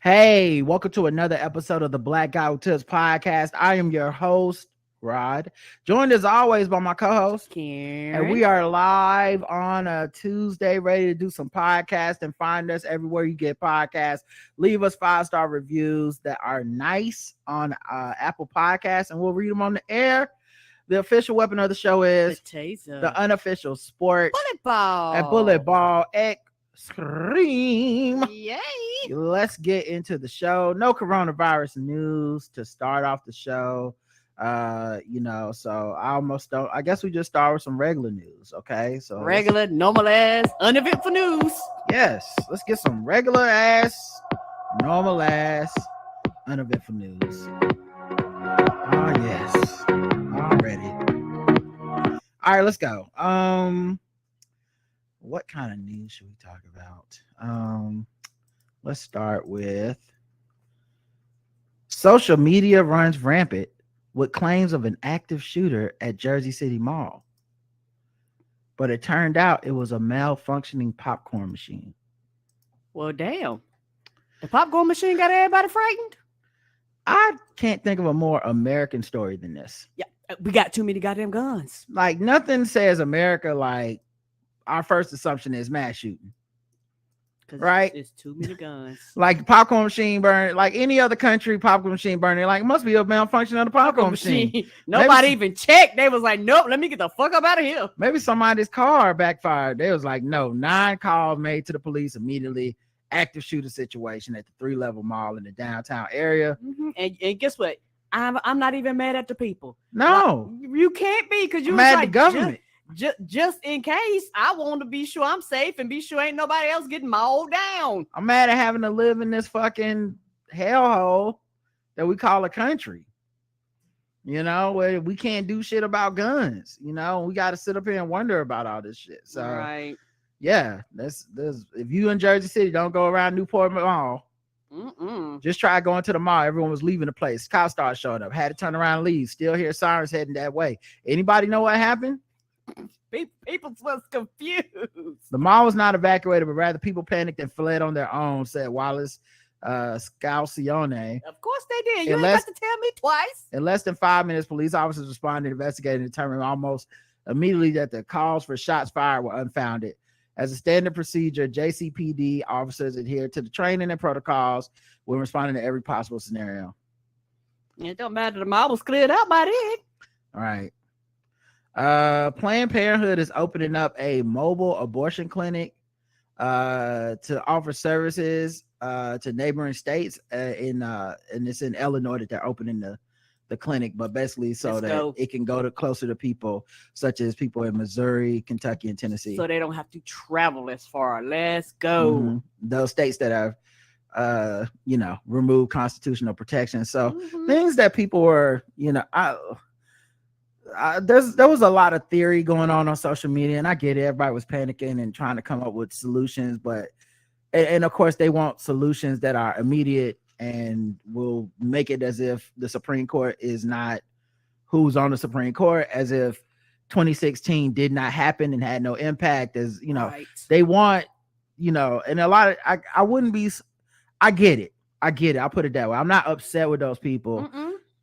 Hey, welcome to another episode of the Black Guy Who Tips podcast. I am your host, Rod, joined as always by my co-host, Karen. and we are live on a Tuesday, ready to do some podcasts. And find us everywhere you get podcasts. Leave us 5-star reviews that are nice on Apple Podcasts, and we'll read them on the air. The official weapon of the show is the unofficial sport bullet ball. At bullet ball Scream. Yay. Let's get into the show. No coronavirus news to start off the show. So I guess we just start with some regular news. Okay, so regular, normal ass, uneventful news. Yes, let's get some regular ass, normal ass, uneventful news. Oh yes, already. All right, let's go. What kind of news should we talk about? Let's start with social media runs rampant with claims of an active shooter at Jersey City Mall. But it turned out it was a malfunctioning popcorn machine. Well, damn. The popcorn machine got everybody frightened? I can't think of a more American story than this. Yeah, we got too many goddamn guns. Like, nothing says America like our first assumption is mass shooting, right? It's too many guns. Like popcorn machine burning, like any other country, popcorn machine burning, like it must be a malfunction of the popcorn machine. Nobody even checked. They was like, nope, let me get the fuck up out of here. Maybe somebody's car backfired. They was like, no, 9 calls made to the police immediately. Active shooter situation at the 3-level mall in the downtown area. Mm-hmm. And guess what? I'm not even mad at the people. No, like, you can't be, because you mad like, at the government. Just in case, I want to be sure I'm safe and be sure ain't nobody else getting mauled down. I'm mad at having to live in this fucking hellhole that we call a country. Where we can't do shit about guns. We got to sit up here and wonder about all this shit. So, right. Yeah, that's if you in Jersey City, don't go around Newport Mall. Just try going to the mall. Everyone was leaving the place. Cops started showing up. Had to turn around and leave. Still hear sirens heading that way. Anybody know what happened? People was confused. The mall was not evacuated, but rather people panicked and fled on their own, said Wallace Scalcione. Of course they did. You ain't got to tell me twice. In less than 5 minutes, police officers responded, investigated, and determined almost immediately that the calls for shots fired were unfounded. As a standard procedure, JCPD officers adhere to the training and protocols when responding to every possible scenario. It don't matter. The mall was cleared out by then. All right. Planned Parenthood is opening up a mobile abortion clinic to offer services to neighboring states. And it's in Illinois that they're opening the clinic, but basically it can go to closer to people, such as people in Missouri, Kentucky, and Tennessee, so they don't have to travel as far. Let's go. Mm-hmm. Those states that have removed constitutional protection. So things that people were, there was a lot of theory going on social media, and I get it. Everybody was panicking and trying to come up with solutions, but of course they want solutions that are immediate and will make it as if the Supreme Court is not who's on the Supreme Court, as if 2016 did not happen and had no impact. As right. They want, and a lot of I get it. I'll put it that way. I'm not upset with those people.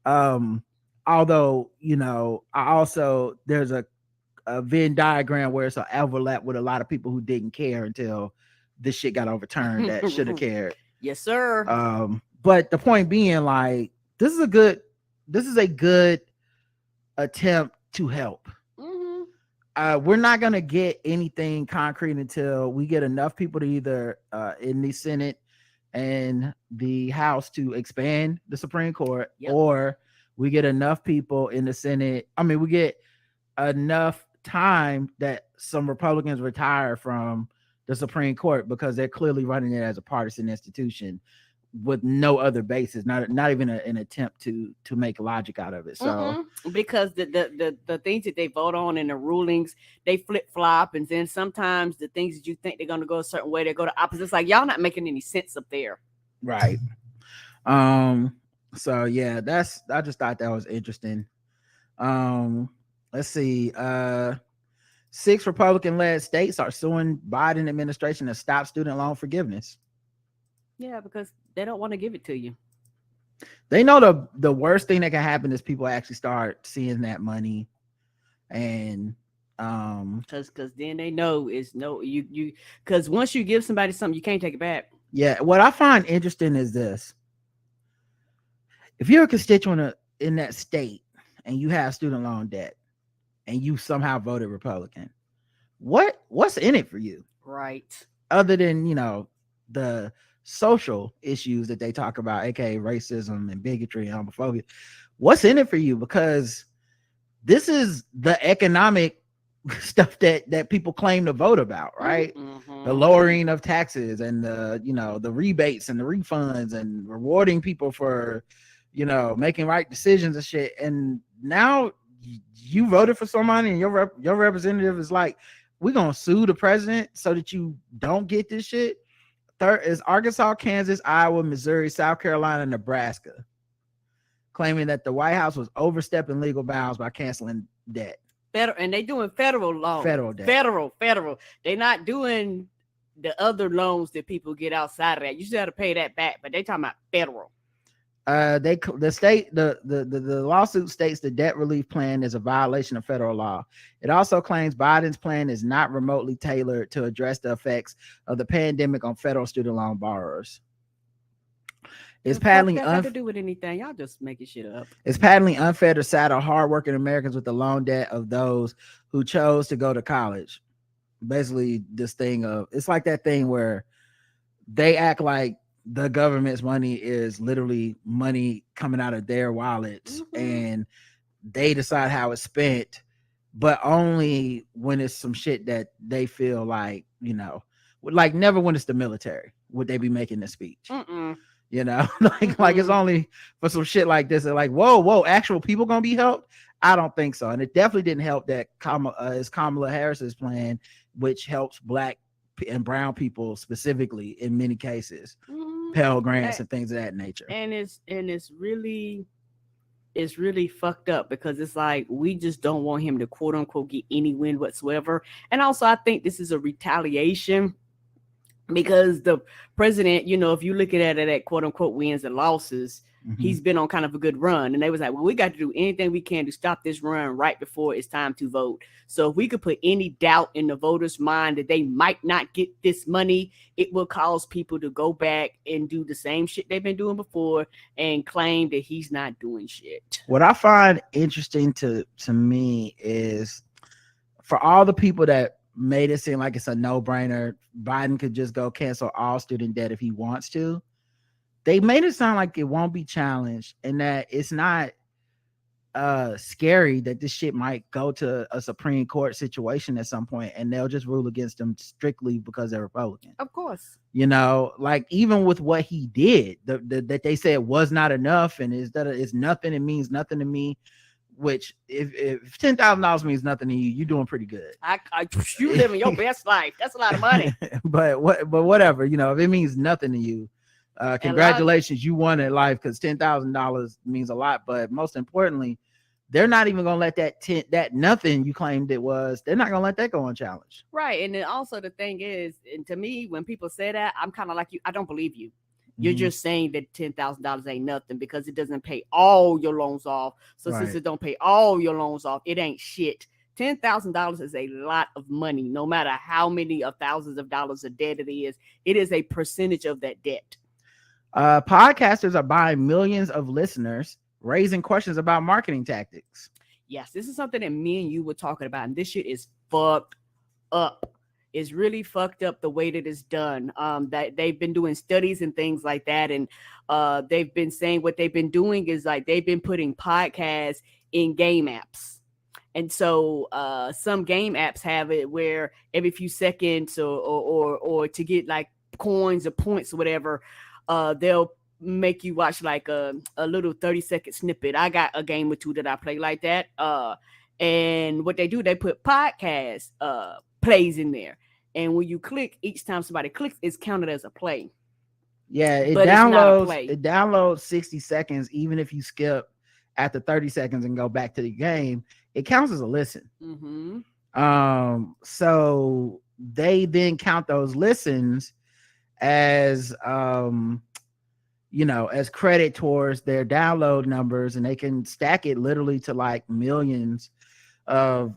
Although, there's a Venn diagram where it's an overlap with a lot of people who didn't care until this shit got overturned that should have cared. Yes, sir. But the point being, like, this is a good attempt to help. We're not gonna get anything concrete until we get enough people to either in the Senate and the House to expand the Supreme Court, or we get enough people in the Senate. I mean, we get enough time that some Republicans retire from the Supreme Court, because they're clearly running it as a partisan institution with no other basis, not even an attempt to make logic out of it. So because the things that they vote on and the rulings, they flip-flop, and then sometimes the things that you think they're going to go a certain way, they go to opposite. It's like, y'all not making any sense up there. Right. So yeah, I just thought that was interesting. Let's see. 6 Republican-led states are suing Biden administration to stop student loan forgiveness. Yeah, because they don't want to give it to you. They know the worst thing that can happen is people actually start seeing that money, and because then they know it's no you because once you give somebody something, you can't take it back. Yeah, what I find interesting is this: if you're a constituent in that state and you have student loan debt, and you somehow voted Republican, what's in it for you? Right. Other than, the social issues that they talk about, aka racism and bigotry and homophobia. What's in it for you? Because this is the economic stuff that people claim to vote about, right? Mm-hmm. The lowering of taxes and the rebates and the refunds and rewarding people for making right decisions and shit. And now you voted for somebody and your representative is like, we're gonna sue the president so that you don't get this shit. Third is Arkansas, Kansas, Iowa, Missouri, South Carolina, Nebraska, claiming that the White House was overstepping legal bounds by canceling debt. And they doing federal loans. Federal debt. Federal. They're not doing the other loans that people get outside of that. You still have to pay that back, but they talking about federal. The lawsuit states the debt relief plan is a violation of federal law. It also claims Biden's plan is not remotely tailored to address the effects of the pandemic on federal student loan borrowers. It's patently unfair to do with anything. Y'all just making shit up. It's patently unfair to saddle hardworking Americans with the loan debt of those who chose to go to college. Basically, this thing of it's like that thing where they act like the government's money is literally money coming out of their wallets, and they decide how it's spent, but only when it's some shit that they feel like, like never when it's the military would they be making the speech. Like it's only for some shit like this. They're like, whoa, actual people gonna be helped? I don't think so. And it definitely didn't help that Kamala Harris's plan, which helps Black and brown people specifically in many cases, Pell Grants and things of that nature. And it's really fucked up because it's like we just don't want him to quote unquote get any win whatsoever. And also I think this is a retaliation because the president, if you look at it at quote unquote wins and losses, he's been on kind of a good run. And they was like, well, we got to do anything we can to stop this run right before it's time to vote. So if we could put any doubt in the voters' mind that they might not get this money, it will cause people to go back and do the same shit they've been doing before and claim that he's not doing shit. What I find interesting to me is for all the people that made it seem like it's a no-brainer, Biden could just go cancel all student debt if he wants to. They made it sound like it won't be challenged and that it's not scary that this shit might go to a Supreme Court situation at some point and they'll just rule against them strictly because they're Republican. Of course. Like even with what he did, that they said was not enough and is that it's nothing, it means nothing to me. Which if $10,000 means nothing to you, you're doing pretty good. You living your best life. That's a lot of money. but whatever, if it means nothing to you, congratulations, you won in life because $10,000 means a lot. But most importantly, they're not even gonna let that nothing you claimed it was. They're not gonna let that go unchallenged. Right, and then also the thing is, and to me, when people say that, I'm kind of like you. I don't believe you. You're just saying that $10,000 ain't nothing because it doesn't pay all your loans off. So since it don't pay all your loans off, it ain't shit. $10,000 is a lot of money, no matter how many of thousands of dollars of debt it is. It is a percentage of that debt. Podcasters are buying millions of listeners, raising questions about marketing tactics. Yes, this is something that me and you were talking about, and this shit is fucked up. It's really fucked up the way that it's done. That they've been doing studies and things like that, and they've been saying what they've been doing is like they've been putting podcasts in game apps. And so some game apps have it where every few seconds or to get like coins or points or whatever, they'll make you watch like a little 30-second snippet. I got a game or two that I play like that. And what they do, they put podcast plays in there. And when you click, each time somebody clicks, it's counted as a play. Yeah, it downloads 60 seconds, even if you skip after 30 seconds and go back to the game, it counts as a listen. So they then count those listens as as credit towards their download numbers, and they can stack it literally to like millions of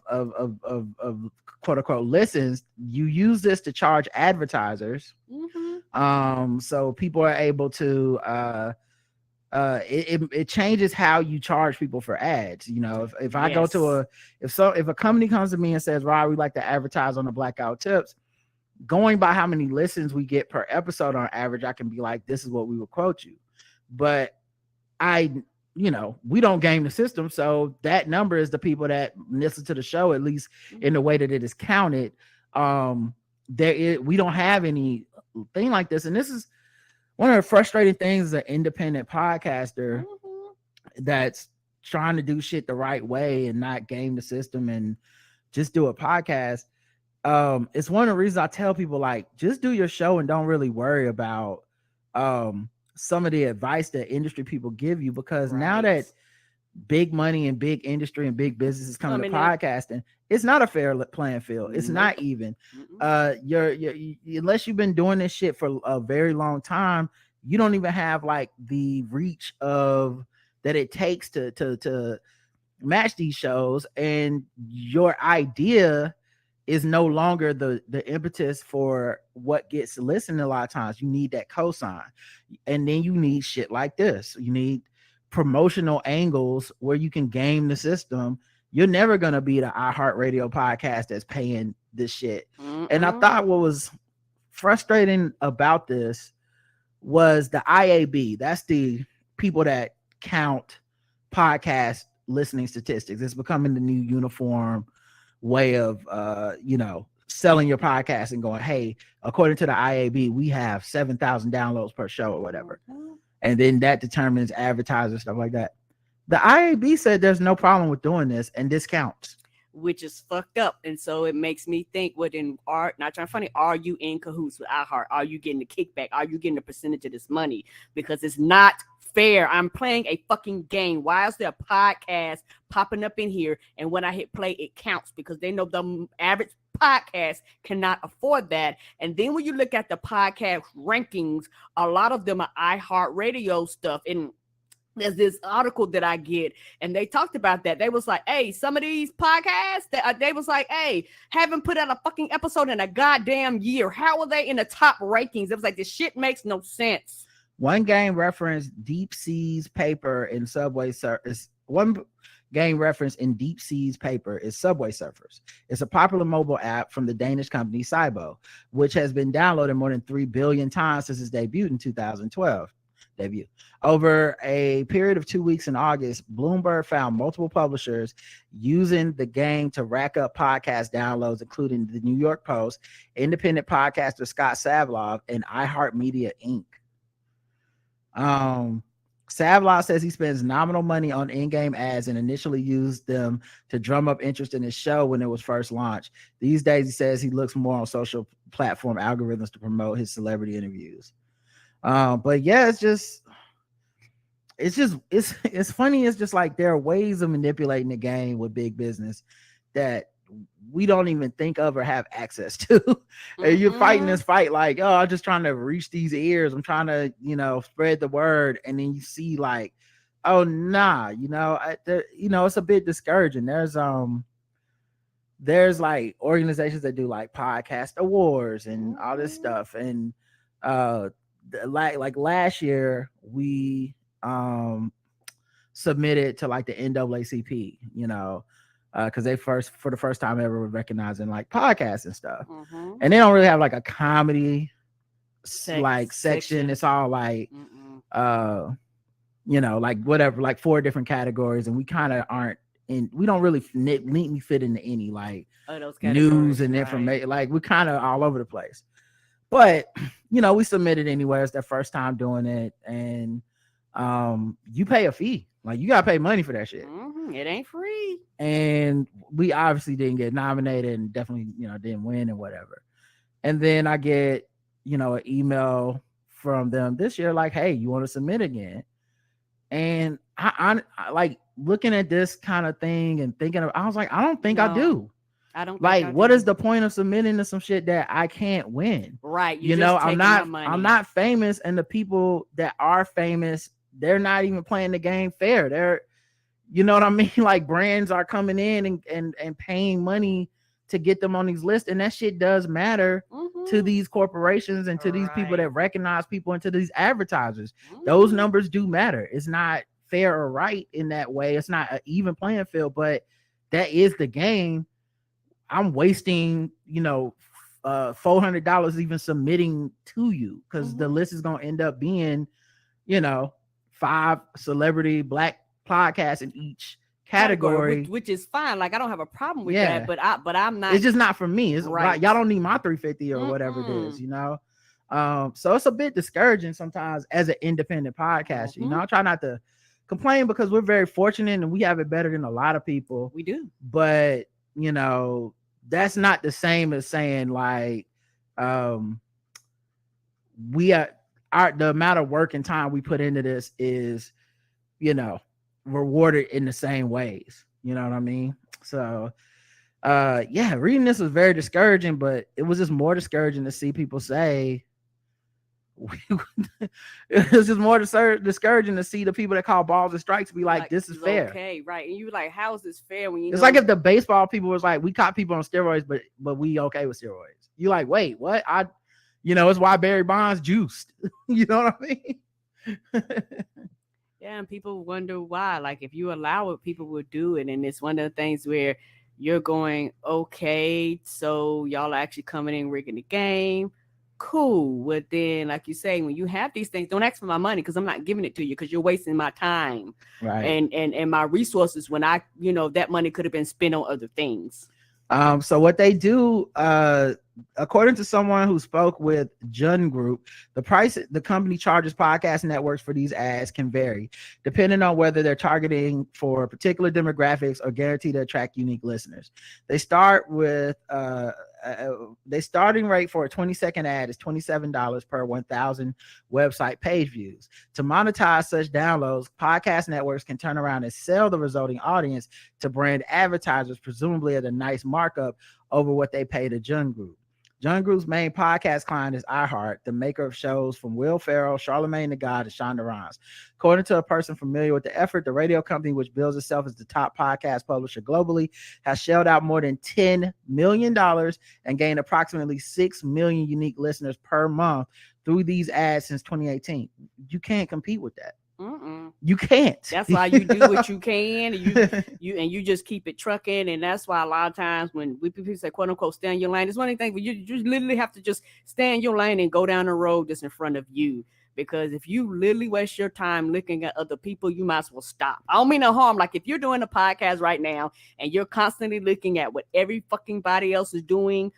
quote unquote listens. You use this to charge advertisers. So people are able to it changes how you charge people for ads. If I go to if a company comes to me and says, Rod, we like to advertise on the Blackout Tips, going by how many listens we get per episode on average, I can be like, this is what we would quote you. But we don't game the system, so that number is the people that listen to the show, at least in the way that it is counted. We don't have any thing like this, and this is one of the frustrating things as an independent podcaster that's trying to do shit the right way and not game the system and just do a podcast. It's one of the reasons I tell people, like, just do your show and don't really worry about some of the advice that industry people give you, because now that big money and big industry and big business is coming to podcasting, it's not a fair playing field. It's not even. You're unless you've been doing this shit for a very long time, you don't even have like the reach of that it takes to match these shows, and your idea is no longer the impetus for what gets listened. A lot of times you need that cosign, and then you need shit like this. You need promotional angles where you can game the system. You're never going to be the iHeartRadio podcast that's paying this shit. And I thought what was frustrating about this was the IAB. That's the people that count podcast listening statistics. It's becoming the new uniform way of selling your podcast and going, hey, according to the IAB, we have 7,000 downloads per show or whatever. And then that determines advertisers, stuff like that. The IAB said there's no problem with doing this, and this counts. Which is fucked up. And so it makes me think, not trying to funny, are you in cahoots with iHeart? Are you getting the kickback? Are you getting a percentage of this money? Because it's not fair. I'm playing a fucking game. Why is there a podcast popping up in here? And when I hit play, it counts, because they know the average podcast cannot afford that. And then when you look at the podcast rankings, a lot of them are iHeartRadio stuff. And there's this article that I get, and they talked about that. They was like, hey, some of these podcasts, they was like, hey, haven't put out a fucking episode in a goddamn year. How are they in the top rankings? It was like, this shit makes no sense. One game referenced Deep Sea's paper in Subway Surfers. One game reference in Deep Sea's paper is Subway Surfers. It's a popular mobile app from the Danish company Cybo, which has been downloaded more than 3 billion times since its debut in 2012. Over a period of 2 weeks in August, Bloomberg found multiple publishers using the game to rack up podcast downloads, including the New York Post, independent podcaster Scott Savlov, and iHeartMedia Inc. Savlov says he spends nominal money on in-game ads and initially used them to drum up interest in his show when it was first launched. These days, he says he looks more on social platform algorithms to promote his celebrity interviews. But yeah, it's funny. It's just like there are ways of manipulating the game with big business that we don't even think of or have access to. And you're fighting this fight like, oh, I'm just trying to reach these ears. I'm trying to, spread the word. And then you see like, oh, nah, it's a bit discouraging. There's like organizations that do like podcast awards and all this stuff. And, like last year we submitted to like the NAACP, because they for the first time ever were recognizing like podcasts and stuff. And they don't really have like a comedy section. It's all like like whatever, like 4 different categories, and we kind of aren't in, we don't really neatly fit into any like news and information. Like we're kind of all over the place. But we submitted anyway. It's their first time doing it, and you pay a fee. Like you gotta pay money for that shit. It ain't free. And we obviously didn't get nominated, and definitely didn't win and whatever. And then I get an email from them this year like, hey, you want to submit again? And I like looking at this kind of thing and thinking of, I was like, I don't think I do. I don't like, what is the point of submitting to some shit that I can't win? Right. You know, I'm not famous, and the people that are famous, they're not even playing the game fair. They're, you know what I mean? Like, brands are coming in and paying money to get them on these lists, and that shit does matter to these corporations and to these people that recognize people and to these advertisers. Those numbers do matter. It's not fair or right in that way. It's not an even playing field, but that is the game. I'm wasting, you know, $400 even submitting to you, because the list is going to end up being, you know, 5 celebrity black podcasts in each category, which is fine. Like, I don't have a problem with that, but I'm not. It's just not for me. It's right. Y'all don't need my 350 or whatever it is, you know. So it's a bit discouraging sometimes as an independent podcaster. You know, I try not to complain because we're very fortunate and we have it better than a lot of people. We do, but you know, that's not the same as saying like we are the amount of work and time we put into this is, you know, rewarded in the same ways. You know what I mean? So yeah, reading this was very discouraging, but it was just more discouraging to see people say it was just more discouraging to see the people that call balls and strikes be like this is fair. Okay, right. And you like, how is this fair when you it's like if the baseball people was like, we caught people on steroids, but we okay with steroids. You like, wait, what? You know, it's why Barry Bonds juiced. You know what I mean? Yeah, and people wonder why. Like, if you allow it, people will do it. And it's one of the things where you're going, okay, so y'all are actually coming in rigging the game. Cool. But then, like you say, when you have these things, don't ask for my money because I'm not giving it to you because you're wasting my time, right? And my resources when I, you know, that money could have been spent on other things. So what they do, according to someone who spoke with Jun Group, the price the company charges podcast networks for these ads can vary depending on whether they're targeting for particular demographics or guarantee to attract unique listeners. They start with the starting rate for a 20-second ad is $27 per 1,000 website page views. To monetize such downloads, podcast networks can turn around and sell the resulting audience to brand advertisers, presumably at a nice markup over what they pay to Jun Group. Jun Group's main podcast client is iHeart, the maker of shows from Will Ferrell, Charlamagne the God, and Shonda Rhimes. According to a person familiar with the effort, the radio company, which bills itself as the top podcast publisher globally, has shelled out more than $10 million and gained approximately 6 million unique listeners per month through these ads since 2018. You can't compete with that. You can't. That's why you do what you can, and you just keep it trucking. And that's why a lot of times when people say "quote unquote" stay in your lane, it's one of the things where you literally have to just stay in your lane and go down the road that's in front of you. Because if you literally waste your time looking at other people, you might as well stop. I don't mean no harm. Like if you're doing a podcast right now and you're constantly looking at what every fucking body else is doing,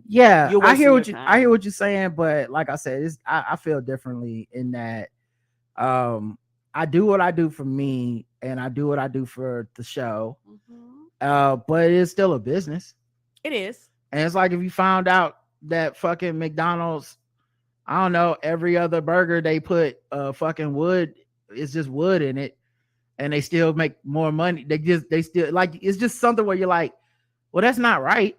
yeah, I hear what you're saying, but like I said, I feel differently in that. I do what I do for me and I do what I do for the show. But it's still a business. It is. And it's like if you found out that fucking McDonald's, I don't know, every other burger they put fucking wood, it's just wood in it, and they still make more money. They still like, it's just something where you're like, well, that's not right.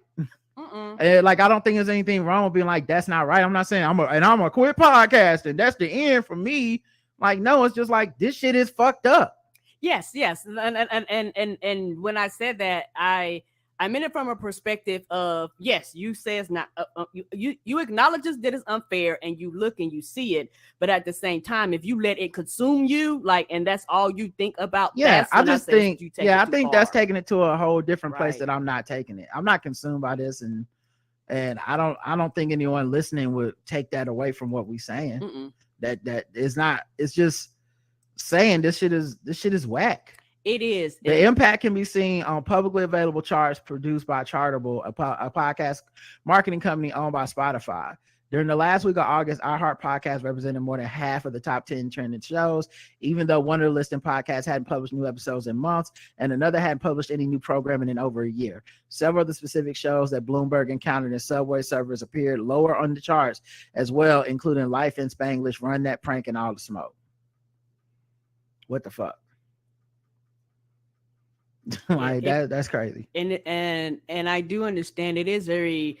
And like, I don't think there's anything wrong with being like, that's not right. I'm not saying I'm gonna quit podcasting. That's the end for me. Like, no, it's just like, this shit is fucked up. Yes. And when I said that, I meant it from a perspective of, yes, you say it's not, you acknowledge that it's unfair and you look and you see it. But at the same time, if you let it consume you, like, and that's all you think about. Yeah, I think that's taking it to a whole different place that I'm not taking it. I'm not consumed by this. And I don't think anyone listening would take that away from what we're saying. That is not, it's just saying this shit is whack. It is. The impact can be seen on publicly available charts produced by Chartable, a podcast marketing company owned by Spotify. During the last week of August, iHeart Podcast represented more than half of the top 10 trending shows, even though one of the listed podcasts hadn't published new episodes in months, and another hadn't published any new programming in over a year. Several of the specific shows that Bloomberg encountered in Subway servers appeared lower on the charts as well, including Life in Spanglish, Run That Prank, and All the Smoke. What the fuck? Like that's crazy. And I do understand it is very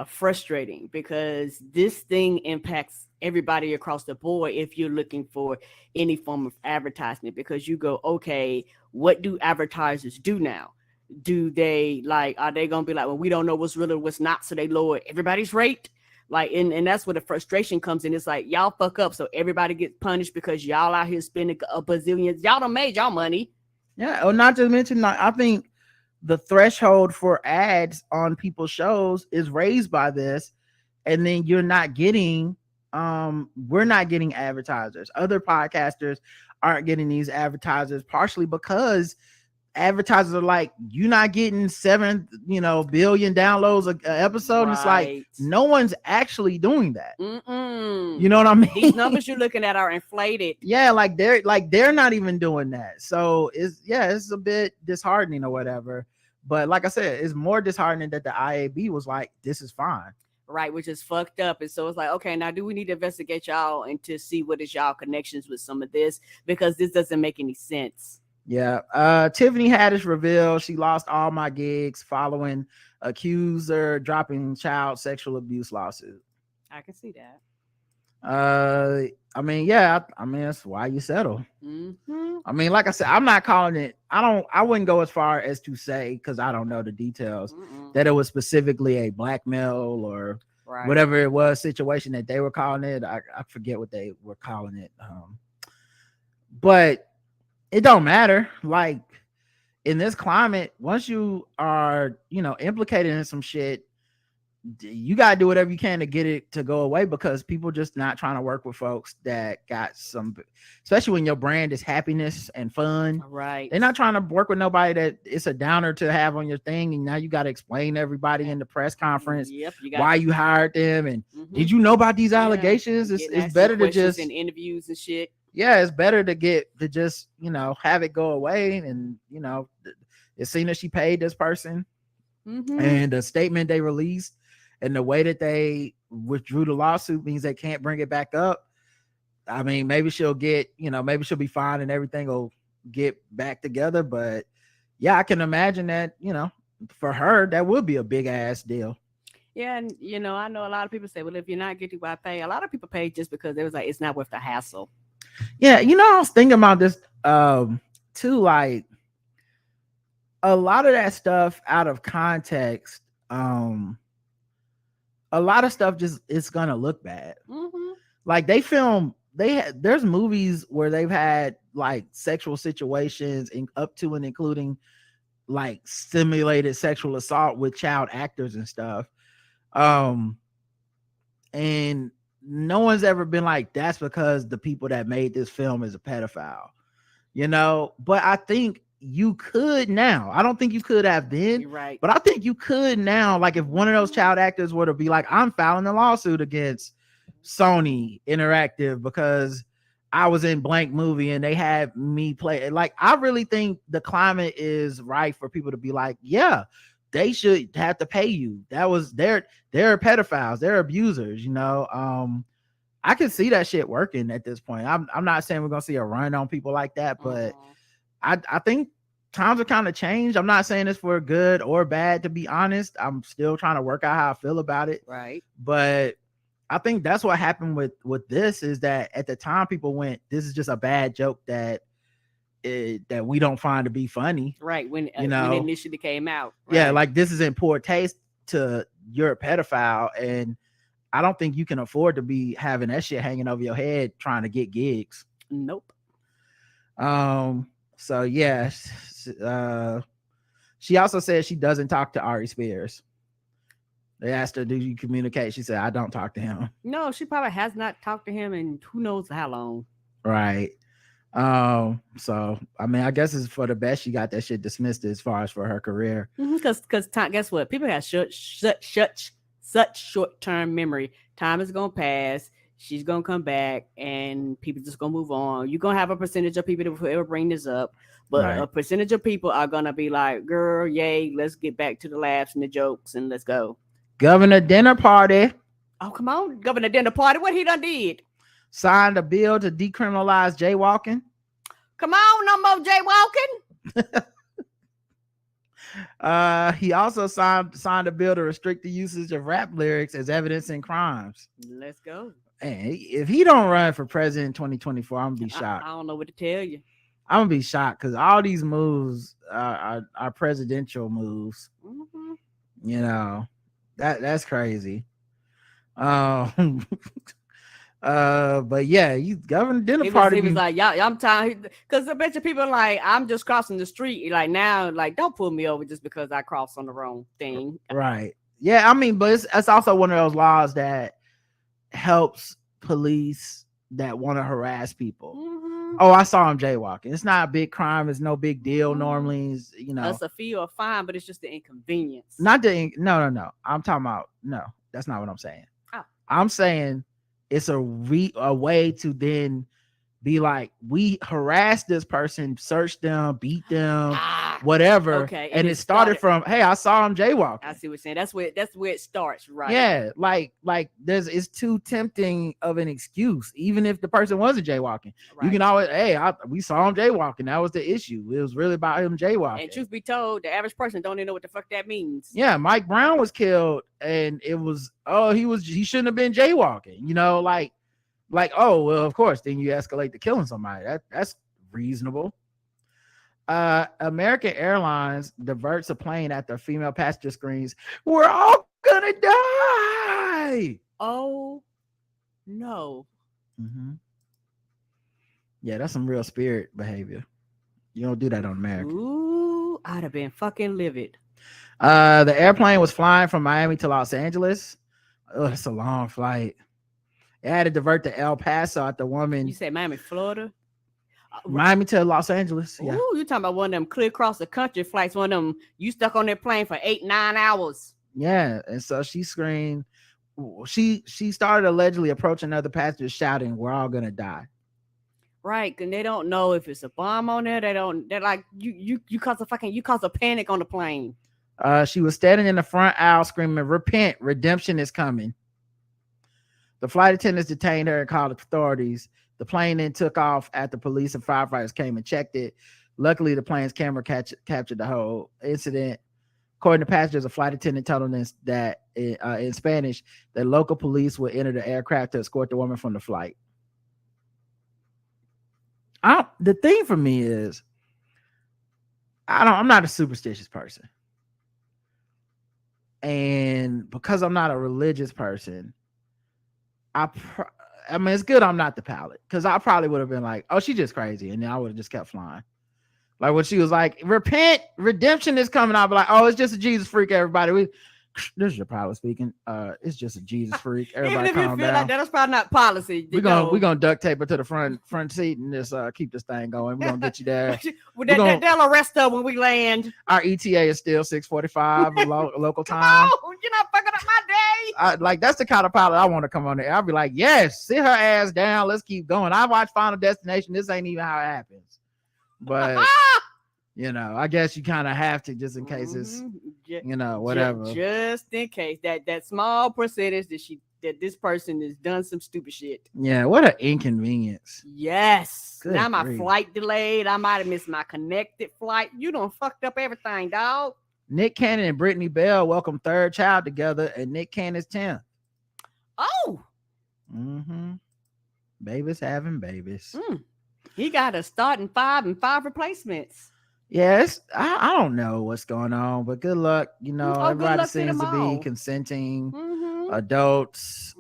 frustrating because this thing impacts everybody across the board if you're looking for any form of advertisement, because you go, okay, what do advertisers do now? Do they are they gonna be like, well, we don't know what's real and what's not, so they lower everybody's rate? Like, and that's where the frustration comes in. It's like, y'all fuck up, so everybody gets punished because y'all out here spending a bazillions. Y'all done made y'all money. Yeah, or not to mention, I think the threshold for ads on people's shows is raised by this, and then you're not getting, we're not getting advertisers. Other podcasters aren't getting these advertisers, partially because advertisers are like, you're not getting 7 billion downloads a episode. And it's like, no one's actually doing that. You know what I mean? These numbers you're looking at are inflated. Yeah, they're not even doing that. So it's a bit disheartening or whatever. But like I said, it's more disheartening that the IAB was like, this is fine. Right, which is fucked up. And so it's like, okay, now do we need to investigate y'all and to see what is y'all connections with some of this, because this doesn't make any sense. Yeah. Tiffany Haddish revealed she lost all my gigs following accuser dropping child sexual abuse lawsuit. I can see that. I mean, that's why you settle. Mm-hmm. I mean, like I said, I'm not calling it. I wouldn't go as far as to say, because I don't know the details, that it was specifically a blackmail or whatever it was situation that they were calling it. I forget what they were calling it. But it don't matter. Like, in this climate, once you are, implicated in some shit, you got to do whatever you can to get it to go away, because people just not trying to work with folks that got some, especially when your brand is happiness and fun. Right. They're not trying to work with nobody that it's a downer to have on your thing. And now you got to explain to everybody in the press conference why you hired them. And did you know about these allegations? It's better to just in interviews and shit. Yeah, it's better to just, have it go away. And, it's seen that she paid this person and the statement they released and the way that they withdrew the lawsuit means they can't bring it back up. I mean, maybe she'll get, maybe she'll be fine and everything will get back together. But yeah, I can imagine that, for her, that would be a big ass deal. Yeah, and I know a lot of people say, well, if you're not guilty, why pay? A lot of people pay just because they was like, it's not worth the hassle. Yeah, I was thinking about this too, like a lot of that stuff out of context, a lot of stuff just it's gonna look bad. Like there's movies where they've had like sexual situations up to and including like simulated sexual assault with child actors and stuff. And no one's ever been like, that's because the people that made this film is a pedophile, but I think you could now. I don't think you could have then, right? But I think you could now. Like if one of those child actors were to be like, I'm filing a lawsuit against Sony Interactive because I was in blank movie and they had me play. Like, I really think the climate is right for people to be like, yeah, they should have to pay you. That was they're pedophiles, they're abusers, I can see that shit working at this point. I'm not saying we're gonna see a run on people like that, but I think times are kind of changed. I'm not saying it's for good or bad, to be honest. I'm still trying to work out how I feel about it. Right. But I think that's what happened with this, is that at the time people went, this is just a bad joke that we don't find to be funny. Right. When it initially came out. Right? Yeah. Like, this is in poor taste to you're a pedophile. And I don't think you can afford to be having that shit hanging over your head trying to get gigs. Nope. So yeah, she also said she doesn't talk to Ari Spears. They asked her, do you communicate? She said, I don't talk to him. No, she probably has not talked to him in who knows how long. Right. So I mean, I guess it's for the best she got that shit dismissed as far as for her career. Because guess what? People have such short-term memory. Time is gonna pass. She's gonna come back, and people just gonna move on. You're gonna have a percentage of people that will ever bring this up, but a percentage of people are gonna be like, "Girl, yay, let's get back to the laughs and the jokes, and let's go." Governor dinner party. Oh, come on, Governor dinner party. What he done did? Signed a bill to decriminalize jaywalking. Come on, no more jaywalking. He also signed a bill to restrict the usage of rap lyrics as evidence in crimes. Let's go. And if he don't run for president in 2024, I'm gonna be shocked. I don't know what to tell you. I'm gonna be shocked because all these moves are presidential moves. Mm-hmm. You know, that's crazy. But yeah, you governor dinner party. He was like, y'all, I'm tired because a bunch of people are like, I'm just crossing the street. Like now, like don't pull me over just because I crossed on the wrong thing. Right. Yeah, I mean, but it's also one of those laws that helps police that want to harass people. Mm-hmm. Oh, I saw him jaywalking. It's not a big crime. It's no big deal. Normally, it's, that's a fee or a fine, but it's just the inconvenience. Not the no. I'm talking about no. That's not what I'm saying. Oh. I'm saying it's a way to then be like, we harassed this person, searched them, beat them, whatever. Okay. And it started from, hey, I saw him jaywalking. I see what you're saying. That's where it starts, right? Yeah, like it's too tempting of an excuse, even if the person wasn't jaywalking. Right. You can always, hey, we saw him jaywalking. That was the issue. It was really about him jaywalking. And truth be told, the average person don't even know what the fuck that means. Yeah, Mike Brown was killed, and it was, he shouldn't have been jaywalking. Like, oh, well, of course, then you escalate to killing somebody. That's reasonable. American Airlines diverts a plane after female passenger screams, "We're all gonna die." Oh, no. Mm-hmm. Yeah, that's some real spirit behavior. You don't do that on American. Ooh, I'd have been fucking livid. The airplane was flying from Miami to Los Angeles. Oh, it's a long flight. It had to divert to El Paso at the woman. You said Miami, Florida? Miami to Los Angeles. Yeah. Ooh, you're talking about one of them clear across the country flights. One of them, you stuck on that plane for 8-9 hours. Yeah. And so she screamed. She started allegedly approaching other passengers shouting, "We're all gonna die." Right. And they don't know if it's a bomb on there. They're like, you cause a panic on the plane. She was standing in the front aisle screaming, "Repent, redemption is coming." The flight attendants detained her and called authorities. The plane then took off after police and firefighters came and checked it. Luckily, the plane's camera captured the whole incident. According to passengers, a flight attendant told them that in Spanish that local police would enter the aircraft to escort the woman from the flight. The thing for me is, I'm not a superstitious person. And because I'm not a religious person, I mean, it's good I'm not the pilot, because I probably would have been like, "Oh, she's just crazy," and then I would have just kept flying. Like when she was like, "Repent, redemption is coming," I'll be like, "Oh, it's just a Jesus freak, everybody." This is your pilot speaking. It's just a Jesus freak. Everybody, even if calm you feel down. like that's probably not policy. We're gonna duct tape her to the front seat and just keep this thing going. We're gonna get you there. They'll arrest her when we land. Our ETA is still 6:45 local time. Oh, you're not fucking up my day. Like that's the kind of pilot I want to come on there. I'll be like, "Yes, sit her ass down. Let's keep going." I watched Final Destination. This ain't even how it happens, but I guess you kind of have to, just in case it's whatever. Just in case that small percentage that this person has done some stupid shit. Yeah, what an inconvenience. Yes. Good now my grief. flight delayed. I might have missed my connected flight. You done fucked up everything, dog. Nick Cannon and Brittany Bell welcome third child together, and Nick Cannon's 10th. Oh. Mm-hmm. Babies having babies. He got a starting 5 and 5 replacements. Yes, I don't know what's going on, but good luck. Everybody seems to be consenting adults.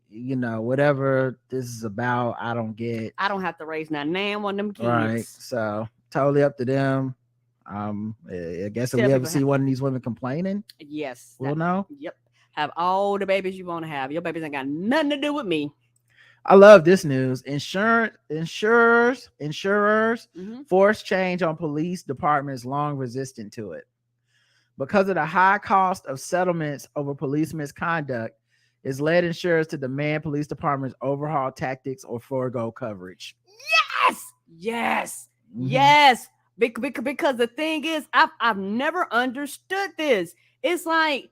Whatever this is about, I don't get. I don't have to raise my name on them kids. Right, so totally up to them. I guess if we ever see one of these women complaining, yes, we'll know. Yep, have all the babies you want to have. Your babies ain't got nothing to do with me. I love this news. Insurers force change on police departments long resistant to it. Because of the high cost of settlements over police misconduct, it's led insurers to demand police departments overhaul tactics or forego coverage. Yes. Because the thing is, I've never understood this. It's like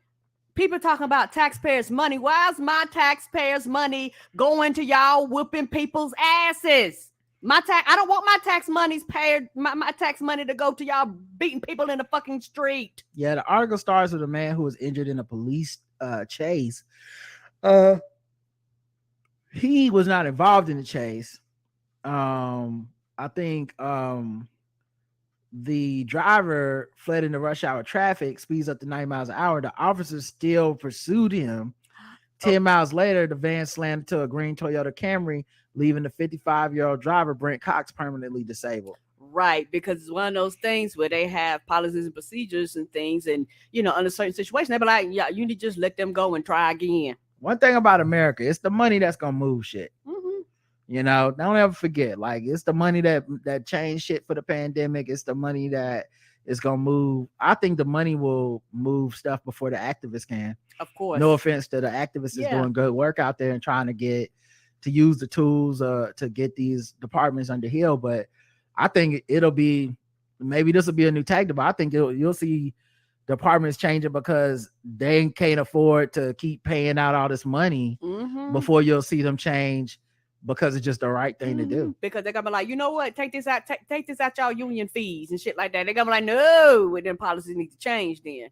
people talking about taxpayers' money. Why is my taxpayers' money going to y'all whooping people's asses? I don't want my tax money's paid. My tax money to go to y'all beating people in the fucking street. Yeah, the article starts with a man who was injured in a police chase. He was not involved in the chase. I think the driver fled into rush hour traffic, speeds up to 90 miles an hour. The officers still pursued him. 10 miles later, the van slammed into a green Toyota Camry, leaving the 55-year-old driver, Brent Cox, permanently disabled. Right, because it's one of those things where they have policies and procedures and things, and under certain situations, they be like, yeah, you need to just let them go and try again. One thing about America, it's the money that's gonna move shit. Mm-hmm. Don't ever forget, like, it's the money that changed shit for the pandemic. It's the money that is gonna move. I think the money will move stuff before the activists can. Of course. No offense to the activists is doing good work out there and trying to use the tools to get these departments under heel, but I think it'll be, maybe this will be a new tactic, but I think you'll see departments changing because they can't afford to keep paying out all this money before you'll see them change, because it's just the right thing to do. Because they're gonna be like, you know what, take this out y'all union fees and shit like that. They're gonna be like, no, and then policies need to change then.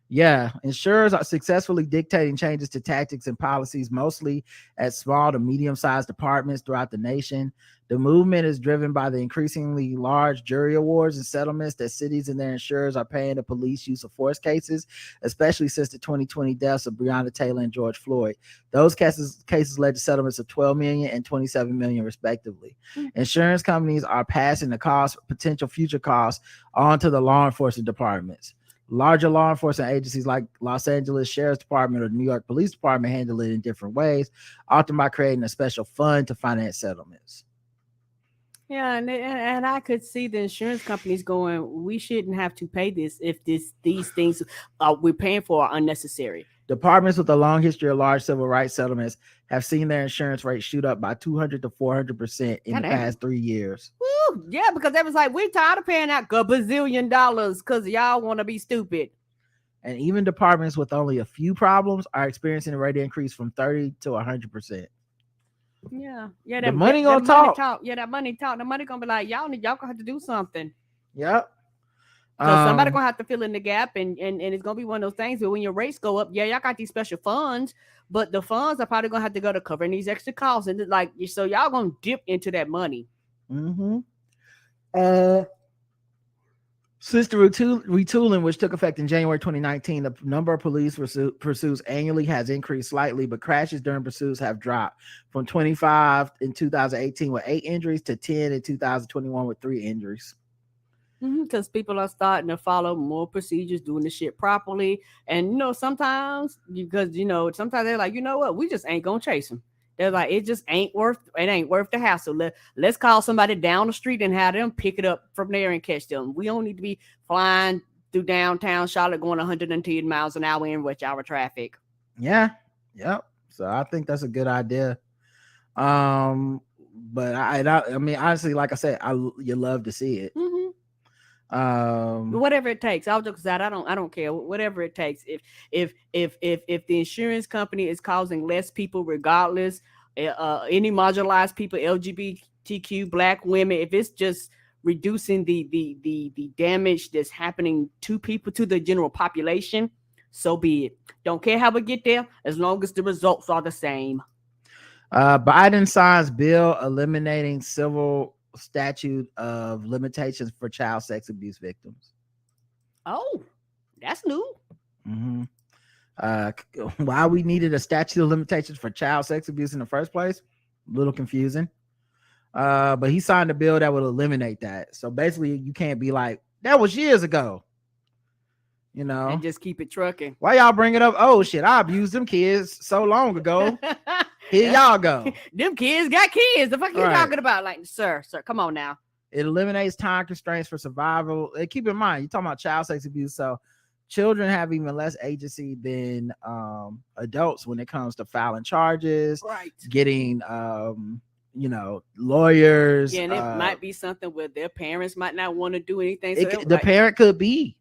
Yeah, insurers are successfully dictating changes to tactics and policies, mostly at small to medium-sized departments throughout the nation. The movement is driven by the increasingly large jury awards and settlements that cities and their insurers are paying the police use of force cases, especially since the 2020 deaths of Breonna Taylor and George Floyd. Those cases led to settlements of $12 million and $27 million, respectively. Insurance companies are passing the potential future costs on to the law enforcement departments. Larger law enforcement agencies like Los Angeles Sheriff's Department or New York Police Department handle it in different ways, often by creating a special fund to finance settlements. Yeah, and I could see the insurance companies going, we shouldn't have to pay this if these things we're paying for are unnecessary. Departments with a long history of large civil rights settlements have seen their insurance rates shoot up by 200 to 400% in the past 3 years. Woo, yeah, because they was like, we're tired of paying out $1 bazillion because y'all want to be stupid. And even departments with only a few problems are experiencing a rate increase from 30 to 100%. Yeah, the money gonna talk. Yeah, that money talk. The money gonna be like, y'all gonna have to do something. Yep. Because somebody gonna have to fill in the gap, and it's gonna be one of those things where when your rates go up, y'all got these special funds, but the funds are probably gonna have to go to covering these extra costs, and like, so y'all gonna dip into that money. Since the retooling, which took effect in January 2019, the number of police pursuits annually has increased slightly, but crashes during pursuits have dropped from 25 in 2018 with 8 injuries to 10 in 2021 with 3 injuries. Because people are starting to follow more procedures, doing the shit properly. And, sometimes, sometimes they're like, you know what, we just ain't gonna chase them. They're like, it ain't worth the hassle. Let's call somebody down the street and have them pick it up from there and catch them. We don't need to be flying through downtown Charlotte going 110 miles an hour in rush hour traffic. Yeah. Yep. So I think that's a good idea. But I mean, honestly, like I said, you love to see it. Whatever it takes. I'll just say I don't care. Whatever it takes. If the insurance company is causing less people, regardless, any marginalized people, LGBTQ, Black women, if it's just reducing the damage that's happening to people, to the general population, so be it. Don't care how we get there, as long as the results are the same. Biden signs bill eliminating civil statute of limitations for child sex abuse victims. Oh, that's new. Why we needed a statute of limitations for child sex abuse in the first place, a little confusing. But he signed a bill that would eliminate that. So basically, you can't be like, that was years ago, and just keep it trucking. Why y'all bring it up? Oh shit, I abused them kids so long ago. Here y'all go. Them kids got kids. The fuck you talking about? Like, sir, come on now. It eliminates time constraints for survival. And keep in mind, you're talking about child sex abuse, so children have even less agency than adults when it comes to filing charges, getting lawyers. Yeah, and it might be something where their parents might not want to do anything. So the parent could be.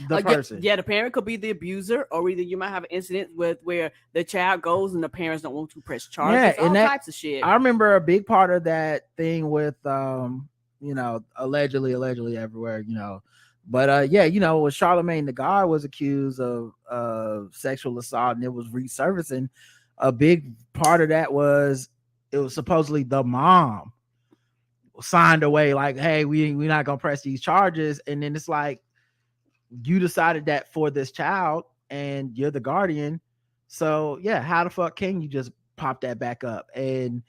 the person. Yeah, the parent could be the abuser, or either you might have an incident where the child goes and the parents don't want to press charges. All types of shit. I remember a big part of that thing with allegedly everywhere, But when Charlemagne the God was accused of sexual assault and it was resurfacing, a big part of that was it was supposedly the mom signed away, like, hey, we're not gonna press these charges. And then it's like, you decided that for this child and you're the guardian. So yeah, how the fuck can you just pop that back up? And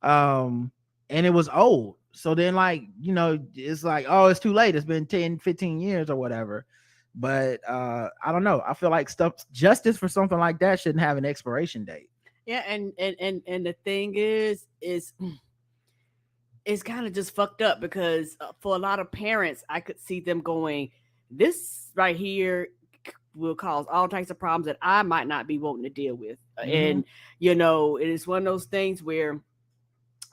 it was old. So then, like, it's like, oh, it's too late. It's been 10, 15 years or whatever. But I don't know. I feel like justice for something like that shouldn't have an expiration date. Yeah, and the thing is it's kind of just fucked up because for a lot of parents, I could see them going, this right here will cause all types of problems that I might not be wanting to deal with. And it is one of those things where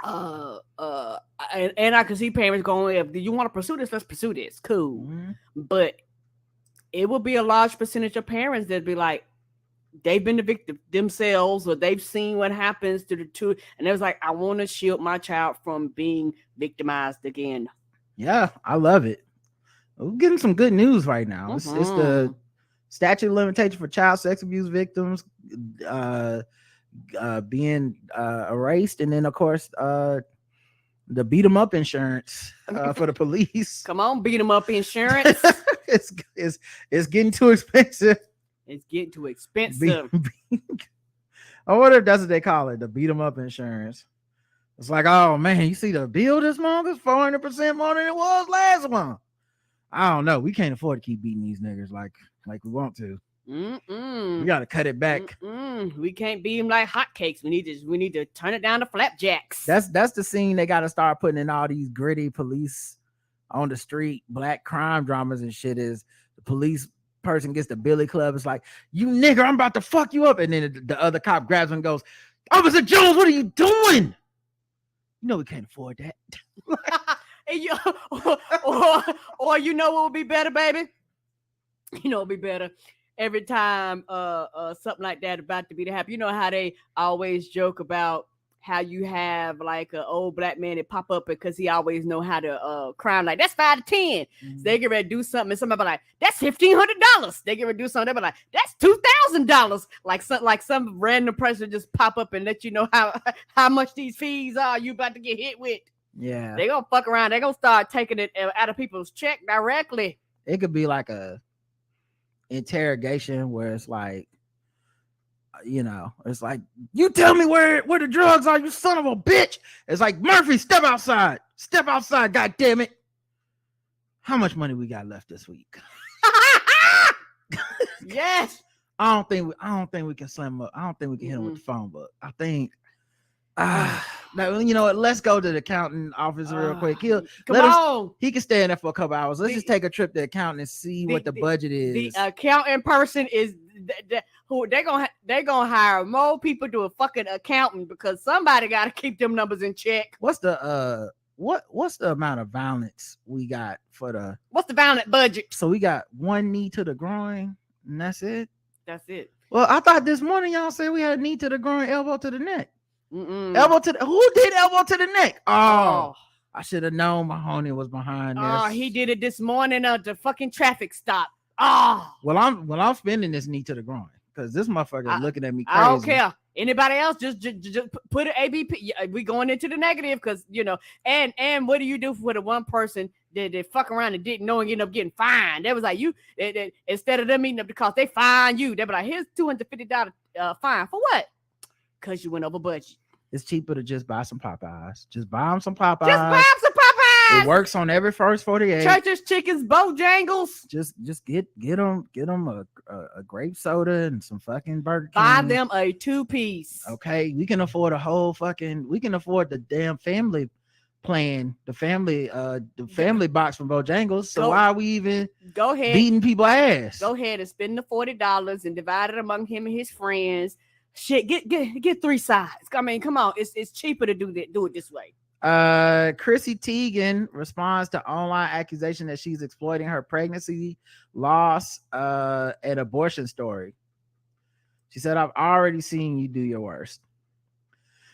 and I can see parents going, if you want to pursue this, let's pursue this. Cool. But it will be a large percentage of parents that be like, they've been the victim themselves, or they've seen what happens to the two, and it was like, I want to shield my child from being victimized again. Yeah, I love it. We're getting some good news right now. It's the statute of limitation for child sex abuse victims being erased, and then of course the beat 'em up insurance for the police. Come on, beat 'em up insurance. It's getting too expensive. It's getting too expensive. I wonder if that's what they call it, the beat 'em up insurance. It's like, oh man, you see the bill this month is 400% more than it was last month. I don't know. We can't afford to keep beating these niggas like we want to. We got to cut it back. We can't beat them like hotcakes. We need to turn it down to flapjacks. That's the scene they got to start putting in all these gritty police on the street black crime dramas and shit. Is the police person gets the billy club, it's like, you nigger, I'm about to fuck you up, and then the other cop grabs him and goes, Officer Jones, what are you doing? We can't afford that. or you know what would be better, baby? It would be better every time something like that about to be to happen. You know how they always joke about how you have like an old black man that pop up because he always know how to crime, like that's 5 to 10. So they get ready to do something and somebody be like, that's $1,500. They get ready to do something, they be like, that's $2,000. Like some random person just pop up and let you know how much these fees are you about to get hit with. Yeah, they gonna fuck around. They gonna start taking it out of people's check directly. It could be like a interrogation where it's like, it's like, you tell me where the drugs are, you son of a bitch. It's like, Murphy, step outside, god damn it. How much money we got left this week? Yes. I don't think we can slam up. I don't think we can hit him with the phone book. I think now, let's go to the accountant office real quick. He can stay in there for a couple hours. Let's just take a trip to the accountant and see what the budget is. The accountant person is who they're gonna hire more people to a fucking accountant because somebody got to keep them numbers in check. What's the amount of violence we got for the? What's the violent budget? So we got one knee to the groin, and that's it. That's it. Well, I thought this morning y'all said we had a knee to the groin, elbow to the neck. Elbow to the who did elbow to the neck? Oh, I should have known my homie was behind this. Oh, he did it this morning at the fucking traffic stop. Oh, well, I'm spinning this knee to the groin because this motherfucker looking at me crazy. I don't care. Anybody else, just put an ABP. We going into the negative because and what do you do for the one person that fuck around and didn't know and end up getting fined? That was like instead of them eating up the cost, they fine you. They be like, here's $250 fine for what? Because you went over budget. It's cheaper to just buy some Popeyes. Just buy them some Popeyes. It works on every first 48. Church's Chickens, Bojangles. Just get them a grape soda and some fucking Burger King. Buy them a 2-piece. Okay, we can afford we can afford the damn family plan, the family box from Bojangles. So why are we even beating people ass? Go ahead and spend the $40 and divide it among him and his friends. Shit, get 3 sides. I mean, come on, it's cheaper to do it this way. Chrissy Teigen responds to online accusation that she's exploiting her pregnancy, loss, and abortion story. She said, "I've already seen you do your worst."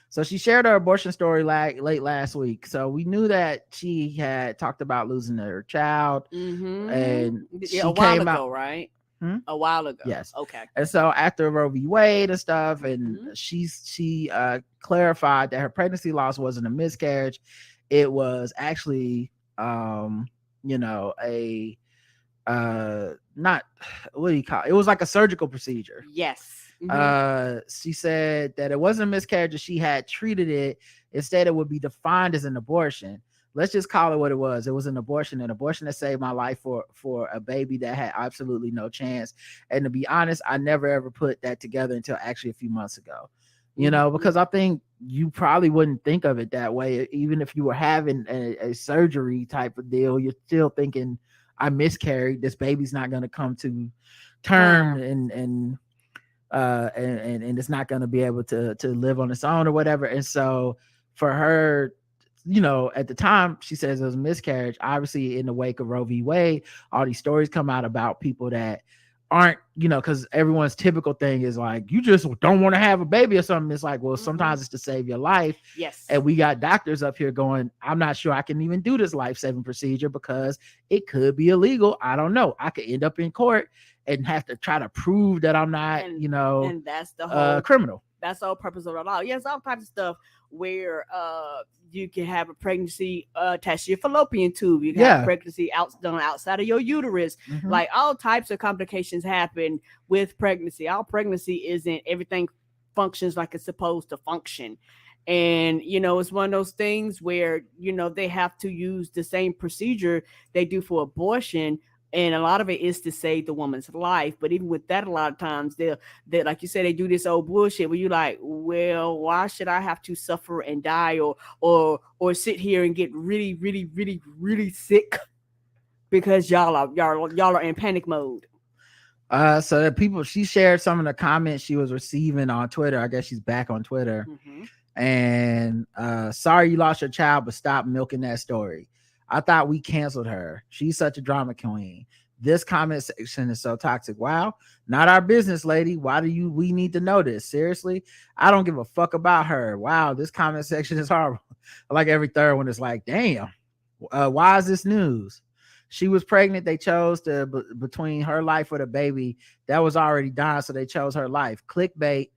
So she shared her abortion story late last week. So we knew that she had talked about losing her child, and she a while came ago, out, right? A while ago. Yes. Okay. And so after Roe v. Wade and stuff, and she clarified that her pregnancy loss wasn't a miscarriage. It was actually a not, what do you call it? It was like a surgical procedure. Yes. She said that it wasn't a miscarriage, she had treated it. Instead, it would be defined as an abortion. Let's just call it what it was. It was an abortion that saved my life for a baby that had absolutely no chance. And to be honest, I never ever put that together until actually a few months ago. Because I think you probably wouldn't think of it that way. Even if you were having a surgery type of deal, you're still thinking, I miscarried. This baby's not going to come to term and it's not going to be able to live on its own or whatever. And so for her, at the time, she says it was a miscarriage. Obviously, in the wake of Roe v. Wade, all these stories come out about people that aren't, because everyone's typical thing is like, you just don't want to have a baby or something. It's like, well, sometimes it's to save your life. Yes. And we got doctors up here going, I'm not sure I can even do this life-saving procedure because it could be illegal. I don't know. I could end up in court and have to try to prove that I'm not, and that's the whole criminal. That's the whole purpose of the law. Yes, all types of stuff where you can have a pregnancy attached to your fallopian tube. You can have pregnancy done outside of your uterus. Like all types of complications happen with pregnancy. Our pregnancy isn't everything functions like it's supposed to function. And, it's one of those things where, they have to use the same procedure they do for abortion. And a lot of it is to save the woman's life. But even with that, a lot of times they like you said, they do this old bullshit where you're like, well, why should I have to suffer and die or sit here and get really, really, really, really sick because y'all are in panic mode. So the she shared some of the comments she was receiving on Twitter. I guess she's back on Twitter. And sorry you lost your child, but stop milking that story. I thought we canceled her. She's such a drama queen. This comment section is so toxic. Wow, not our business, lady. Why do we need to know this? Seriously, I don't give a fuck about her. Wow, this comment section is horrible. Like every third one is like, damn, why is this news? She was pregnant. They chose to between her life or the baby that was already dying, so they chose her life. Clickbait.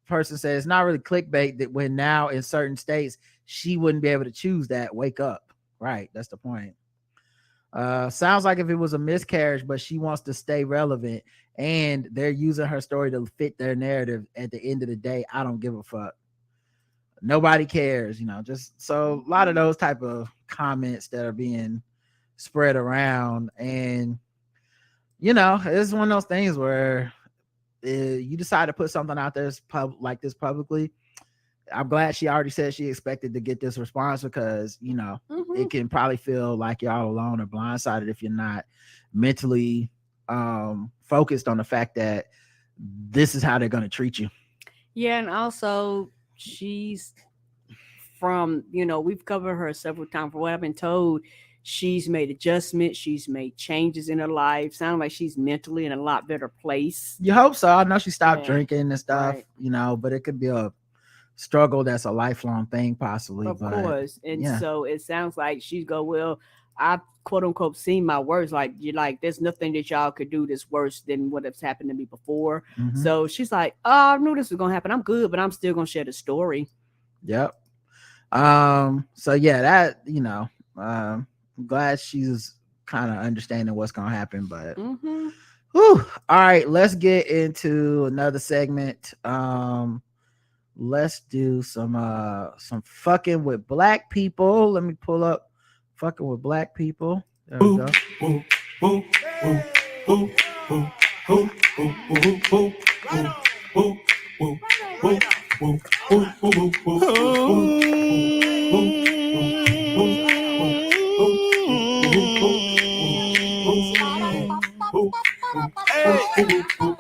Person says it's not really clickbait that when now in certain states she wouldn't be able to choose that. Wake up. Right, that's the point. Sounds like if it was a miscarriage, but she wants to stay relevant and they're using her story to fit their narrative. At the end of the day, I don't give a fuck. Nobody cares, just so a lot of those type of comments that are being spread around. And it's one of those things where you decide to put something out there like this publicly. I'm glad she already said she expected to get this response because, it can probably feel like you're all alone or blindsided if you're not mentally focused on the fact that this is how they're going to treat you. Yeah. And also she's from, we've covered her several times. For what I've been told, she's made adjustments. She's made changes in her life. Sounds like she's mentally in a lot better place. You hope so. I know she stopped drinking and stuff, but it could be a struggle that's a lifelong thing possibly. Of course. And so it sounds like she's well, I've quote unquote seen my worst. Like you're like, there's nothing that y'all could do that's worse than what has happened to me before. So she's like, oh, I knew this was gonna happen. I'm good, but I'm still gonna share the story. Yep. So yeah, that I'm glad she's kind of understanding what's gonna happen, but whew. All right, let's get into another segment. Let's do some fucking with black people. Let me pull up fucking with black people. There we go.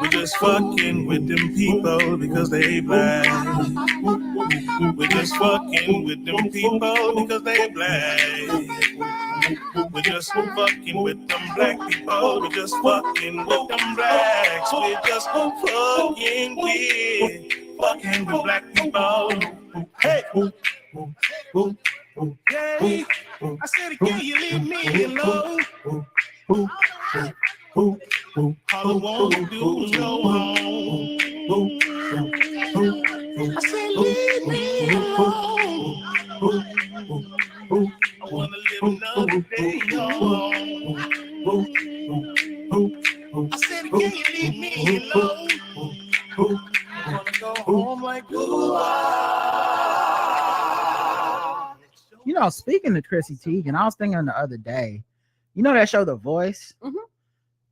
We're just fucking with them people because they black. We're just just fucking with them people because they black. We're just fucking with them black people. We're just fucking with them blacks. We're just fucking with black people. Hey, hey, I said again, you leave me alone. All I want to do is go home. I said, leave me alone. I want to live another day home. I said again, you leave me alone. I want to go home like You know, speaking of Chrissy Teigen, I was thinking the other day, you know that show The Voice? Mm-hmm.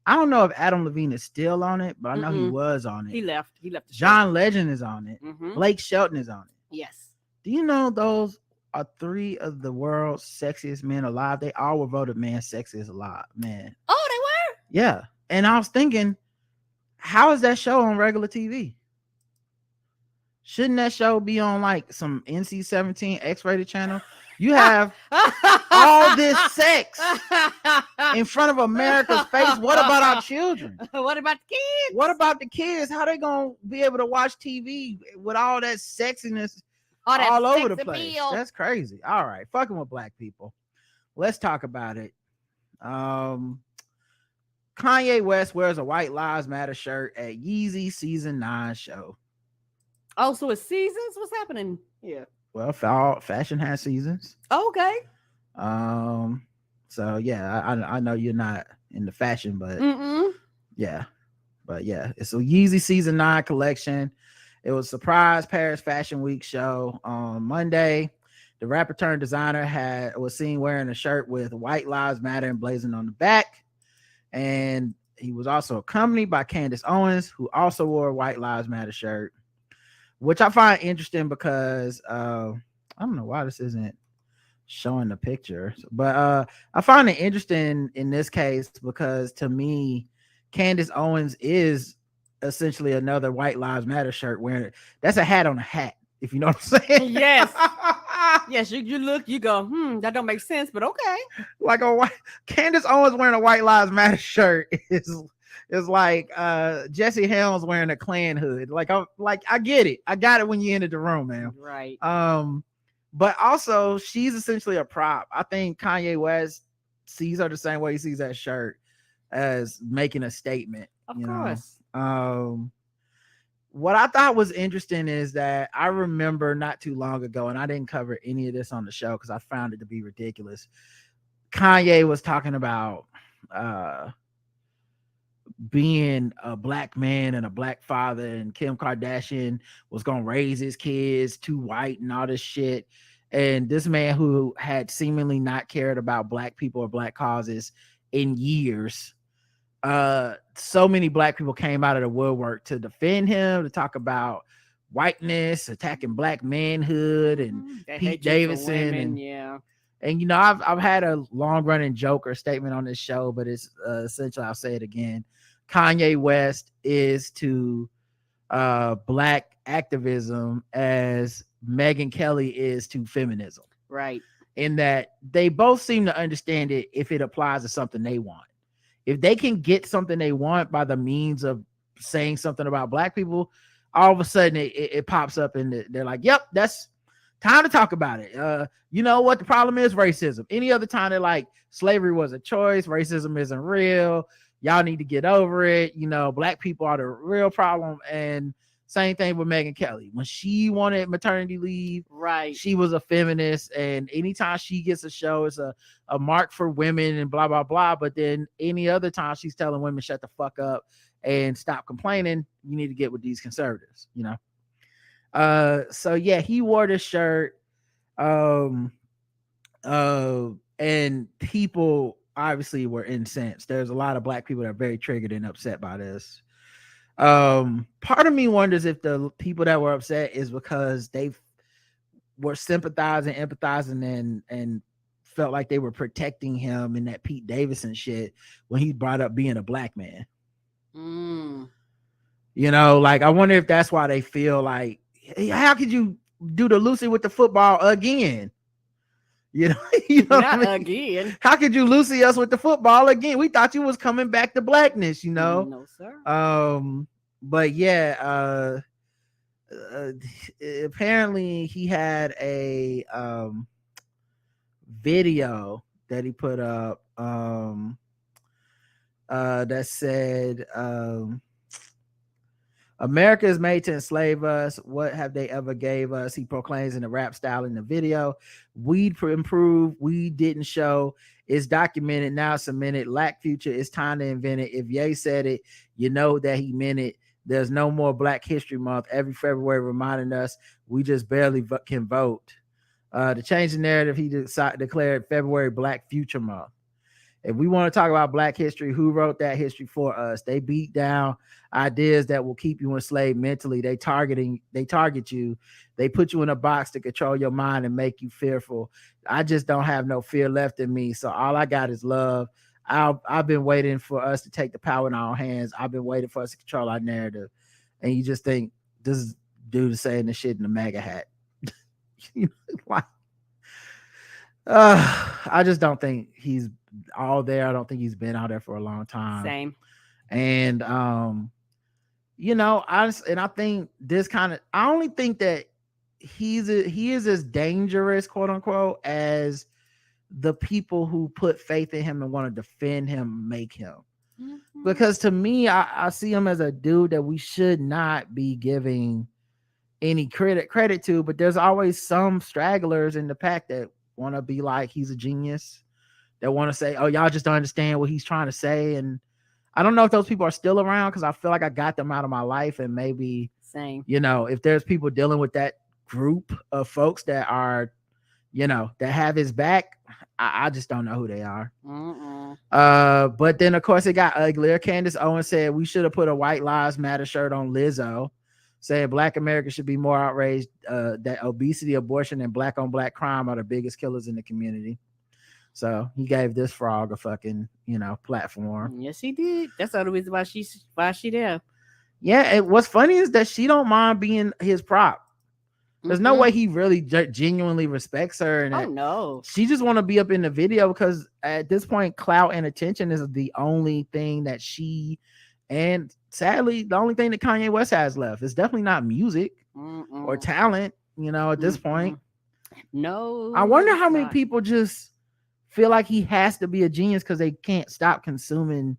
I don't know if Adam Levine is still on it, but I know he was on it. He left the show. John Legend is on it. Blake Shelton is on it. Yes. Do you know those are three of the world's sexiest men alive? They all were voted man sexiest alive, man. Oh, they were? Yeah. And I was thinking, how is that show on regular TV? Shouldn't that show be on like some NC-17 X-rated channel? You have all this sex in front of America's face. What about our children? What about the kids? What about the kids? How they gonna be able to watch TV with all that sexiness all over the place? Appeal. That's crazy. All right, fucking with black people. Let's talk about it. Kanye West wears a White Lives Matter shirt at Yeezy Season 9 show. Oh, so it's seasons? What's happening here? Well, fashion has seasons. Okay. So yeah, I know you're not into fashion, but yeah, it's a Yeezy Season 9 collection. It was a surprise Paris Fashion Week show on Monday. The rapper turned designer was seen wearing a shirt with White Lives Matter emblazoned on the back, and he was also accompanied by Candace Owens, who also wore a White Lives Matter shirt, which I find interesting because I don't know why this isn't showing the picture, but I find it interesting in this case because to me, Candace Owens is essentially another White Lives Matter shirt wearing. That's a hat on a hat, if you know what I'm saying. Yes. Yes, you look, you go, that don't make sense, but okay. Like Candace Owens wearing a White Lives Matter shirt is like Jesse Helms wearing a Klan hood. I get it. I got it when you entered the room, man. Right. But also she's essentially a prop. I think Kanye West sees her the same way he sees that shirt, as making a statement. Of course. What I thought was interesting is that I remember not too long ago, and I didn't cover any of this on the show because I found it to be ridiculous. Kanye was talking about being a black man and a black father, and Kim Kardashian was gonna raise his kids too white and all this shit. And this man who had seemingly not cared about black people or black causes in years, so many black people came out of the woodwork to defend him, to talk about whiteness, attacking black manhood, and Pete Davidson, and you know, I've had a long running joke or statement on this show, but it's essentially, I'll say it again. Kanye West is to black activism as Megyn Kelly is to feminism, right? In that they both seem to understand it if it applies to something they want. If they can get something they want by the means of saying something about black people, all of a sudden it pops up and they're like, yep, that's time to talk about it. You know what the problem is? Racism. Any other time they're like, slavery was a choice, racism isn't real, y'all need to get over it, you know, black people are the real problem. And same thing with Megyn Kelly. When she wanted maternity leave, right, she was a feminist, and anytime she gets a show, it's a mark for women and blah blah blah. But then any other time she's telling women shut the fuck up and stop complaining, you need to get with these conservatives, you know. So yeah, he wore this shirt, and people obviously were incensed. There's a lot of black people that are very triggered and upset by this. Part of me wonders if the people that were upset is because they were sympathizing, empathizing, and felt like they were protecting him in that Pete Davidson shit when he brought up being a black man. You know, like I wonder if that's why they feel like, hey, how could you do the Lucy with the football again. You know Not what I mean? again. How could you Lucy us with the football again? We thought you was coming back to blackness, No, sir. But yeah, apparently he had a video that he put up that said America is made to enslave us. What have they ever gave us? He proclaims in the rap style in the video. Weed improve. We didn't show. It's documented. Now it's cemented. Black future. It's time to invent it. If Ye said it, you know that he meant it. There's no more Black History Month. Every February reminding us we just barely can vote. To change the narrative, he declared February Black Future Month. If we want to talk about Black history, who wrote that history for us? They beat down ideas that will keep you enslaved mentally. They target you. They put you in a box to control your mind and make you fearful. I just don't have no fear left in me. So all I got is love. I've been waiting for us to take the power in our own hands. I've been waiting for us to control our narrative. And you just think this dude is saying this shit in a MAGA hat. I just don't think he's all there. I don't think he's been out there for a long time. Same. And I think this kind of, I only think that he is as dangerous, quote unquote, as the people who put faith in him and want to defend him make him. Mm-hmm. Because to me, I see him as a dude that we should not be giving any credit to, but there's always some stragglers in the pack that want to be like he's a genius, that want to say, oh, y'all just don't understand what he's trying to say. And I don't know if those people are still around, because I feel like I got them out of my life. And maybe same, if there's people dealing with that group of folks that are, that have his back, I just don't know who they are. But then of course it got uglier. Candace Owens said we should have put a White Lives Matter shirt on Lizzo, saying Black America should be more outraged that obesity, abortion, and Black on Black crime are the biggest killers in the community. So he gave this frog a fucking, platform. Yes, he did. That's the reason why she there. Yeah, and what's funny is that she don't mind being his prop. There's no way he really genuinely respects her. And oh no, she just want to be up in the video because at this point, clout and attention is the only thing that she, and sadly, the only thing that Kanye West has left. It's definitely not music or talent. At this point, no. I wonder how many people just feel like he has to be a genius because they can't stop consuming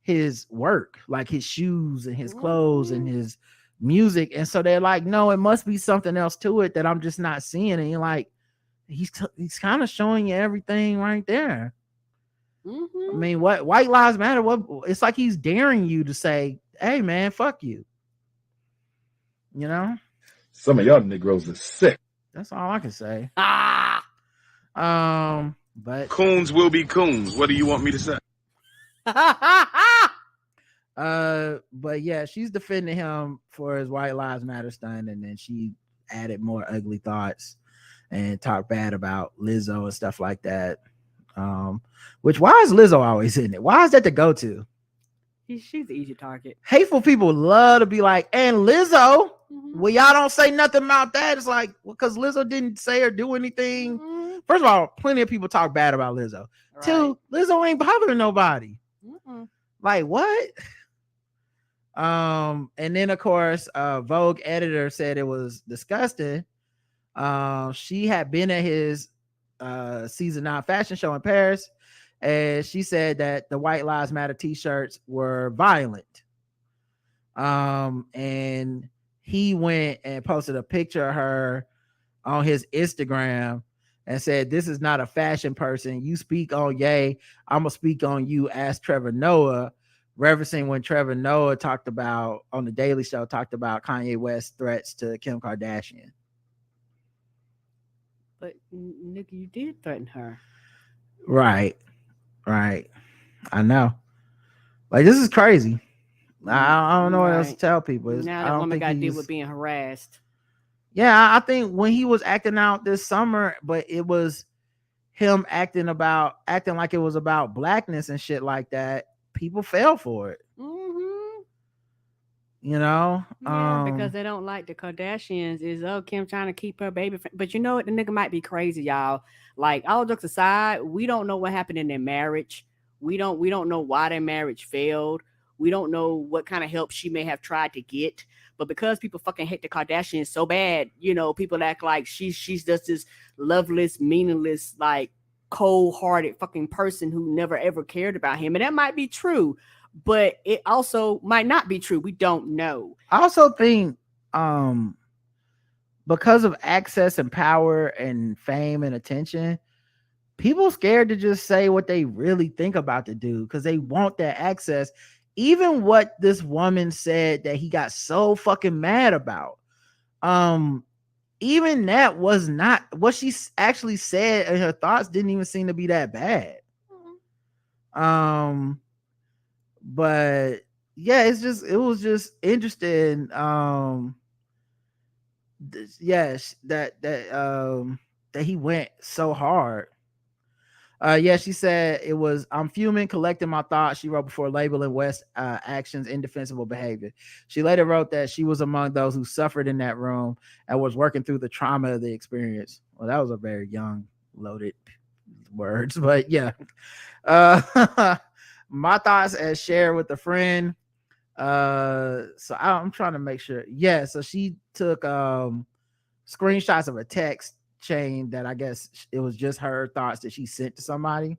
his work, like his shoes and his clothes and his music. And so they're like, no, it must be something else to it that I'm just not seeing. And you're like, he's kind of showing you everything right there. I mean, what White Lives Matter? What, it's like he's daring you to say, hey man, fuck you. Some of y'all Negroes are sick. That's all I can say. But Coons will be coons. What do you want me to say? But yeah, she's defending him for his White Lives Matter stunt, and then she added more ugly thoughts and talked bad about Lizzo and stuff like that. Which, why is Lizzo always in it? Why is that the go-to? She's the easy target. Hateful people love to be like, and Lizzo, well, y'all don't say nothing about that. It's like, well, because Lizzo didn't say or do anything. First of all, plenty of people talk bad about Lizzo. Right. Two, Lizzo ain't bothering nobody. Like, what? And then of course, Vogue editor said it was disgusting. She had been at his season 9 fashion show in Paris, and she said that the White Lives Matter t-shirts were violent. And he went and posted a picture of her on his Instagram and said, this is not a fashion person. You speak on Ye, I'm gonna speak on you. Ask Trevor Noah, referencing when Trevor Noah talked about on the Daily Show, talked about Kanye West's threats to Kim Kardashian. But nigga, you did threaten her. Right. I know. Like, this is crazy. I don't know what else to tell people. Now that woman got to deal with being harassed. Yeah, I think when he was acting out this summer, but it was him acting like it was about blackness and shit like that, people fell for it. you know. Yeah, because they don't like the Kardashians. Is Kim trying to keep her baby? But you know what? The nigga might be crazy, y'all. Like, all jokes aside, we don't know what happened in their marriage. We don't know why their marriage failed. We don't know what kind of help she may have tried to get. But because people fucking hate the Kardashians so bad, you know, people act like she's just this loveless, meaningless, like cold-hearted fucking person who never ever cared about him. And that might be true, but it also might not be true. We don't know. I also think because of access and power and fame and attention, people scared to just say what they really think about the dude because they want that access. Even what this woman said that he got so fucking mad about, even that was not what she actually said, and her thoughts didn't even seem to be that bad. But yeah, it was just interesting. Yes, that he went so hard. Yeah, she said it was, I'm fuming, collecting my thoughts, she wrote before labeling West's actions indefensible behavior. She later wrote that she was among those who suffered in that room and was working through the trauma of the experience. Well, that was a very young, loaded words, but yeah. My thoughts as shared with a friend. So I'm trying to make sure. Yeah, so she took screenshots of a text chain that I guess it was just her thoughts that she sent to somebody.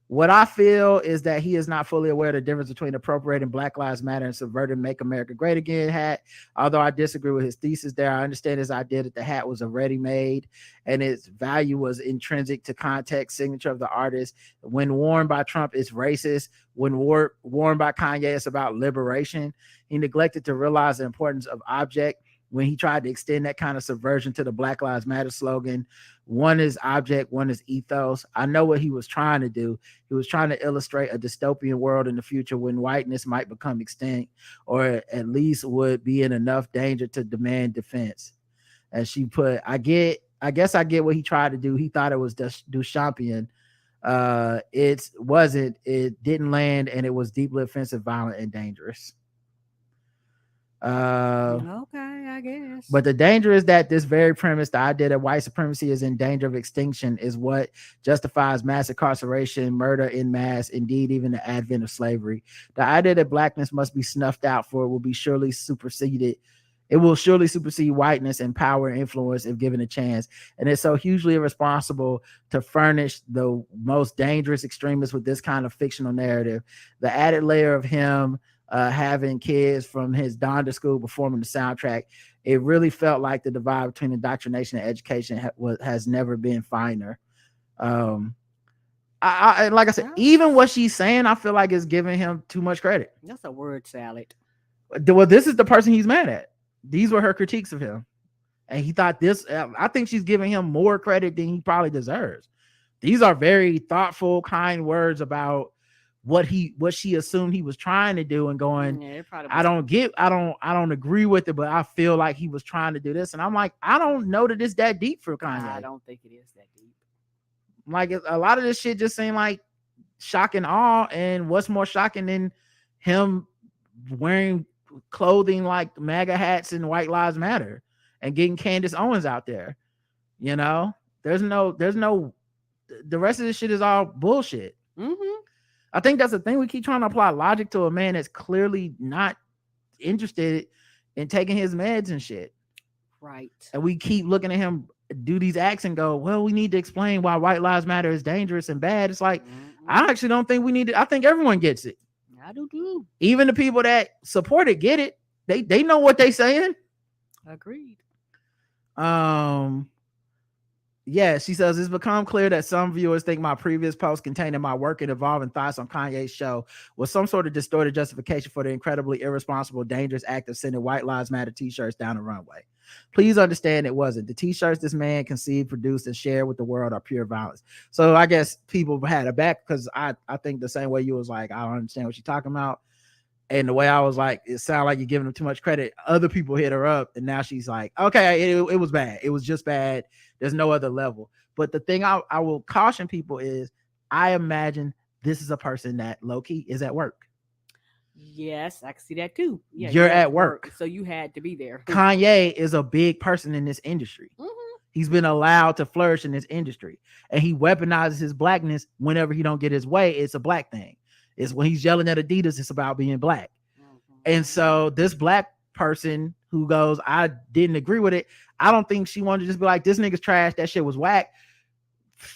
What I feel is that he is not fully aware of the difference between appropriating Black Lives Matter and subverting Make America Great Again hat. Although I disagree with his thesis there, I understand his idea that the hat was already made and its value was intrinsic to context, signature of the artist. When worn by Trump, it's racist. When worn by Kanye, it's about liberation. He neglected to realize the importance of object when he tried to extend that kind of subversion to the Black Lives Matter slogan. One is object, one is ethos. I know what he was trying to do. He was trying to illustrate a dystopian world in the future when whiteness might become extinct, or at least would be in enough danger to demand defense. As she put, I guess I get what he tried to do. He thought it was Duchampian. It wasn't. It didn't land, and it was deeply offensive, violent, and dangerous. Okay, I guess. But the danger is that this very premise, the idea that white supremacy is in danger of extinction, is what justifies mass incarceration, murder in mass, indeed even the advent of slavery. The idea that blackness must be snuffed out for it will surely supersede whiteness in power and influence if given a chance. And it's so hugely irresponsible to furnish the most dangerous extremists with this kind of fictional narrative. The added layer of him having kids from his Donda school performing the soundtrack, it really felt like the divide between indoctrination and education has never been finer. I like I said, even what she's saying, I feel like is giving him too much credit. That's a word salad. Well, this is the person he's mad at. These were her critiques of him, and he thought this. I think she's giving him more credit than he probably deserves. These are very thoughtful, kind words about what she assumed he was trying to do, and going, I don't agree with it, but I feel like he was trying to do this. And I'm like, I don't know that it's that deep for Kanye. I don't think it is that deep. Like, a lot of this shit just seemed like shock and awe. And what's more shocking than him wearing clothing like MAGA hats and White Lives Matter and getting Candace Owens out there? You know, there's no the rest of this shit is all bullshit. I think that's the thing. We keep trying to apply logic to a man that's clearly not interested in taking his meds and shit. Right. And we keep looking at him do these acts and go, well, we need to explain why White Lives Matter is dangerous and bad. It's like, I actually don't think we need it. I think everyone gets it. I do too. Even the people that support it get it. They know what they saying. Agreed. Yeah, she says it's become clear that some viewers think my previous post containing my work and evolving thoughts on Kanye's show was some sort of distorted justification for the incredibly irresponsible, dangerous act of sending White Lives Matter t-shirts down the runway. Please understand it wasn't. The t-shirts this man conceived, produced, and shared with the world are pure violence. So I guess people had it back, because I think the same way you was like, I don't understand what you're talking about. And the way I was like, it sounded like you're giving them too much credit. Other people hit her up, and now she's like, okay, it was bad. It was just bad. There's no other level. But the thing I will caution people is, I imagine this is a person that low-key is at work. Yes, I can see that too. Yeah, You're at work. so you had to be there. Kanye is a big person in this industry. He's been allowed to flourish in this industry, and he weaponizes his blackness whenever he don't get his way. It's a black thing. It's when he's yelling at Adidas, it's about being black. And so this black person who goes, I didn't agree with it. I don't think she wanted to just be like, this nigga's trash. That shit was whack.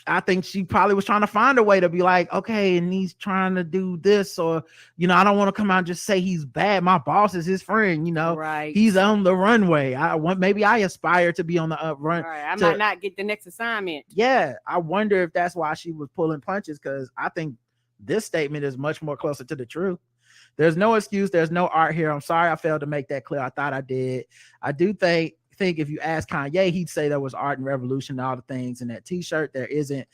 I think she probably was trying to find a way to be like, okay, and he's trying to do this, or, you know, I don't want to come out and just say he's bad. My boss is his friend, you know, right? He's on the runway. Maybe I aspire to be on the run. Right. I might not get the next assignment. Yeah. I wonder if that's why she was pulling punches, because I think this statement is much more closer to the truth. There's no excuse. There's no art here. I'm sorry I failed to make that clear. I thought I did. I do think if you ask Kanye, he'd say there was art and revolution and all the things in that t-shirt. There isn't.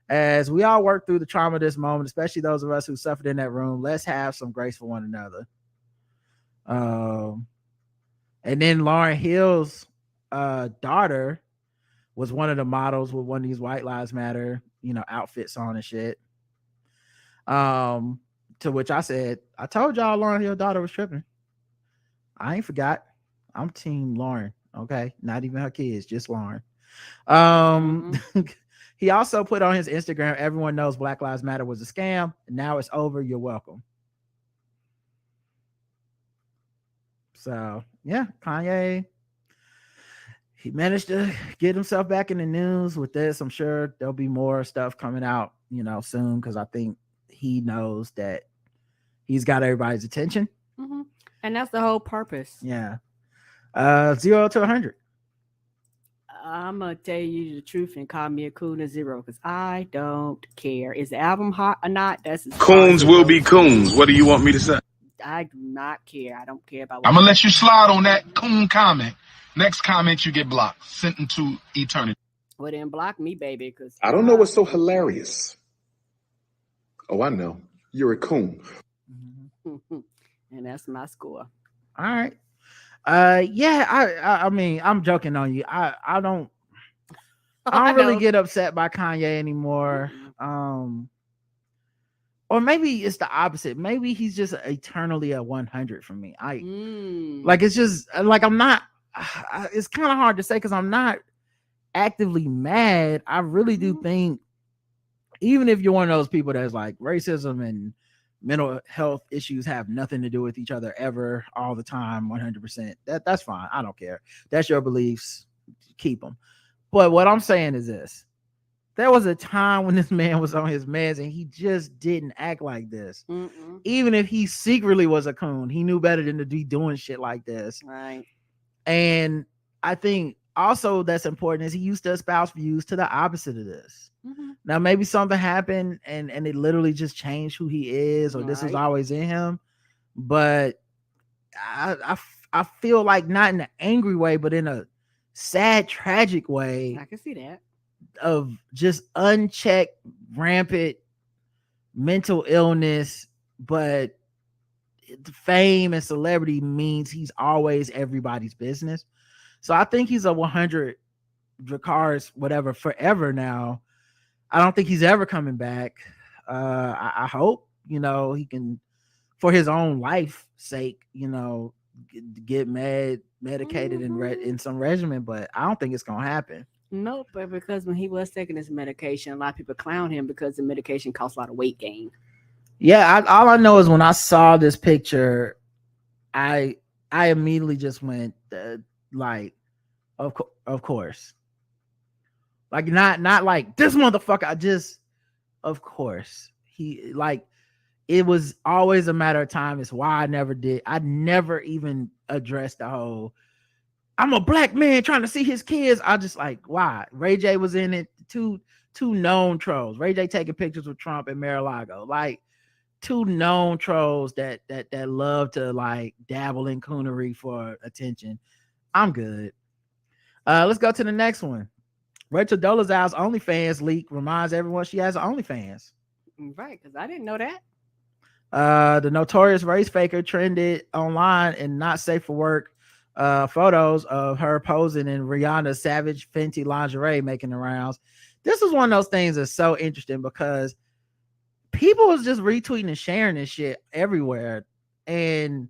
As we all work through the trauma of this moment, especially those of us who suffered in that room, let's have some grace for one another. And then Lauryn Hill's daughter was one of the models with one of these White Lives Matter, you know, outfits on and shit. To which I said, I told y'all Lauryn Hill's daughter was tripping. I ain't forgot. I'm team Lauryn. Okay, not even her kids, just Lauryn. He also put on his Instagram, everyone knows Black Lives Matter was a scam. Now it's over. You're welcome. So yeah, Kanye, he managed to get himself back in the news with this. I'm sure there'll be more stuff coming out, you know, soon, because I think he knows that he's got everybody's attention. And that's the whole purpose. Yeah. 0 to 100. I'm gonna tell you the truth and call me a coon of 0, because I don't care. Is the album hot or not? That's coons will be coons. What do you want me to say? I do not care. I don't care about. I'm gonna let you slide on that coon comment. Next comment, you get blocked, sent into eternity. Well, then block me, baby, because I don't know what's so hilarious. Oh, I know. You're a coon. And that's my score. All right. Yeah, I mean, I'm joking on you. I don't really get upset by Kanye anymore. Or maybe it's the opposite. Maybe he's just eternally a 100 for me. Like, it's just like, I'm not, it's kind of hard to say because I'm not actively mad. I really do think, even if you're one of those people that's like, racism and mental health issues have nothing to do with each other ever, all the time, 100%. That's fine. I don't care. That's your beliefs. Keep them. But what I'm saying is this. There was a time when this man was on his meds and he just didn't act like this. Even if he secretly was a coon, he knew better than to be doing shit like this. Right. And I think also that's important is he used to espouse views to the opposite of this. Now, maybe something happened and it literally just changed who he is, or this was always in him. But I feel like not in an angry way, but in a sad, tragic way. I can see that. Of just unchecked, rampant mental illness, but fame and celebrity means he's always everybody's business. So I think he's a 100 Dracarys, whatever, forever now. I don't think he's ever coming back. I hope, you know, he can, for his own life's sake, you know, get medicated in some regimen, but I don't think it's gonna happen. Nope, but because when he was taking his medication, a lot of people clown him because the medication caused a lot of weight gain. Yeah, all I know is when I saw this picture, I immediately just went like, of course, like not like this motherfucker. I just, of course, he like it was always a matter of time. It's why I never even addressed the whole, I'm a black man trying to see his kids. I just like, why? Ray J was in it. Two known trolls. Ray J taking pictures with Trump and Mar-a-Lago. Like two known trolls that love to like dabble in coonery for attention. I'm good. Let's go to the next one. Rachel Dolezal's OnlyFans leak reminds everyone she has an OnlyFans. Right, because I didn't know that. The notorious race faker trended online and not safe for work photos of her posing in Rihanna's Savage Fenty lingerie making the rounds. This is one of those things that's so interesting because people was just retweeting and sharing this shit everywhere. And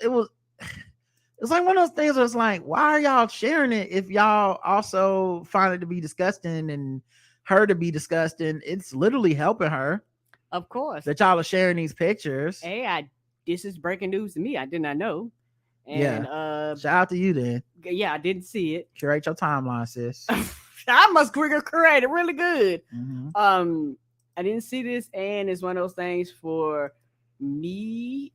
it was it's like one of those things where it's like, why are y'all sharing it if y'all also find it to be disgusting and her to be disgusting? It's literally helping her. Of course. That y'all are sharing these pictures. Hey, this is breaking news to me. I did not know. And shout out to you then. Yeah, I didn't see it. Curate your timeline, sis. I must curate it really good. Mm-hmm. I didn't see this, and it's one of those things for me.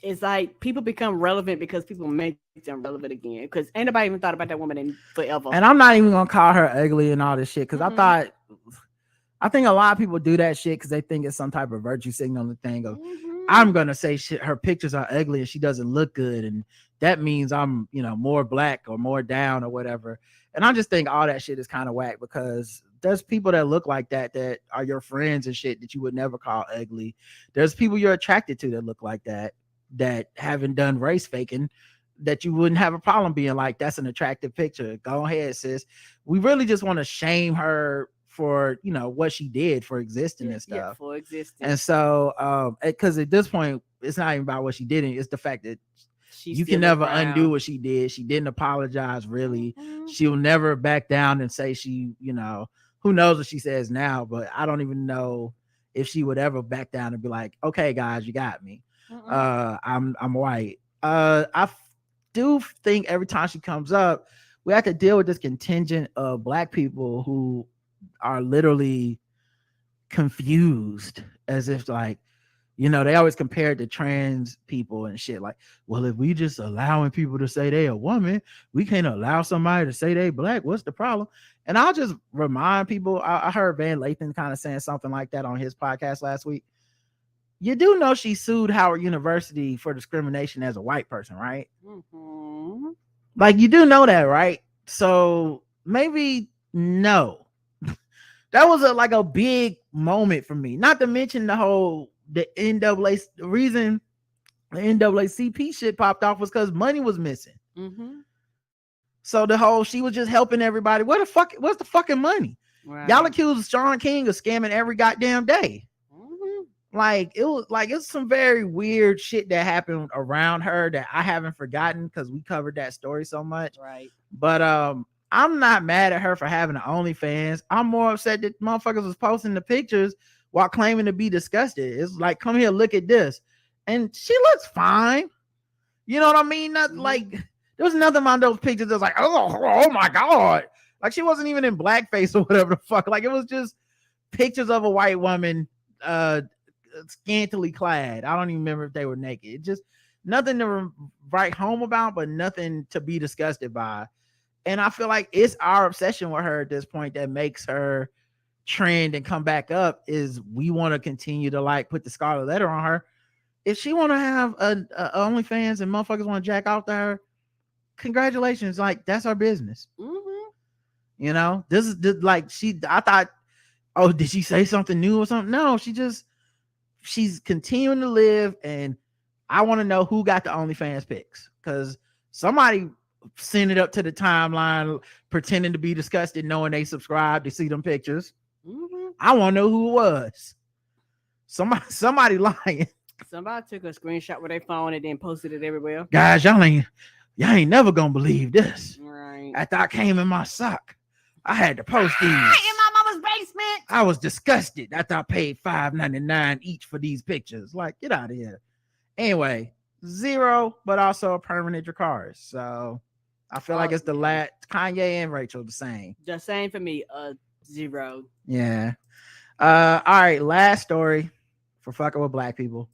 It's like people become relevant because people make them relevant again. Because ain't nobody even thought about that woman in forever. And I'm not even gonna call her ugly and all this shit because I think a lot of people do that shit because they think it's some type of virtue signal thing of I'm gonna say shit, her pictures are ugly and she doesn't look good, and that means I'm more black or more down or whatever. And I just think all that shit is kind of whack because there's people that look like that are your friends and shit that you would never call ugly. There's people you're attracted to that look like that haven't done race faking, that you wouldn't have a problem being like, that's an attractive picture. Go ahead, sis. We really just want to shame her for what she did for existing and stuff. Yeah, for existing. And so because at this point it's not even about what she did, it's the fact that you can never undo what she did. She didn't apologize really. She'll never back down and say she who knows what she says now, but I don't even know if she would ever back down and be like, okay guys, you got me. I'm white. I do think every time she comes up, we have to deal with this contingent of black people who are literally confused, as if like, they always compare it to trans people and shit. Like, well, if we just allowing people to say they a woman, we can't allow somebody to say they black. What's the problem? And I'll just remind people, I heard Van Lathan kind of saying something like that on his podcast last week. You do know she sued Howard University for discrimination as a white person, right? Like, you do know that, right? So maybe no. That was a big moment for me. Not to mention the NAA, the reason the NAACP shit popped off was because money was missing. So she was just helping everybody. What's the fucking money? Right. Y'all accused Sean King of scamming every goddamn day. Like it's some very weird shit that happened around her that I haven't forgotten because we covered that story so much. Right. But I'm not mad at her for having the OnlyFans. I'm more upset that motherfuckers was posting the pictures while claiming to be disgusted. It's like, come here, look at this. And she looks fine. You know what I mean? Not like there was nothing on those pictures that was like, oh my God. Like she wasn't even in blackface or whatever the fuck. Like it was just pictures of a white woman scantily clad. I don't even remember if they were naked. It just nothing to write home about, but nothing to be disgusted by. And I feel like it's our obsession with her at this point that makes her trend and come back up. Is we want to continue to like put the scarlet letter on her. If she want to have a OnlyFans and motherfuckers want to jack off to her, congratulations. Like that's our business. This is like I thought, oh, did she say something new or something? No, she's continuing to live, and I want to know who got the OnlyFans pics because somebody sent it up to the timeline pretending to be disgusted, knowing they subscribed to see them pictures. I want to know who it was. Somebody lying. Somebody took a screenshot with their phone and then posted it everywhere. Guys, y'all ain't never gonna believe this. Right. After I came in my sock, I had to post these. In my mama's basement. I was disgusted after I paid $5.99 each for these pictures. Like, get out of here. Anyway, zero, but also a permanent Dracarys. So I feel like it's the last. Kanye and Rachel the same. The same for me. 0. Yeah. All right. Last story for fucking with black people.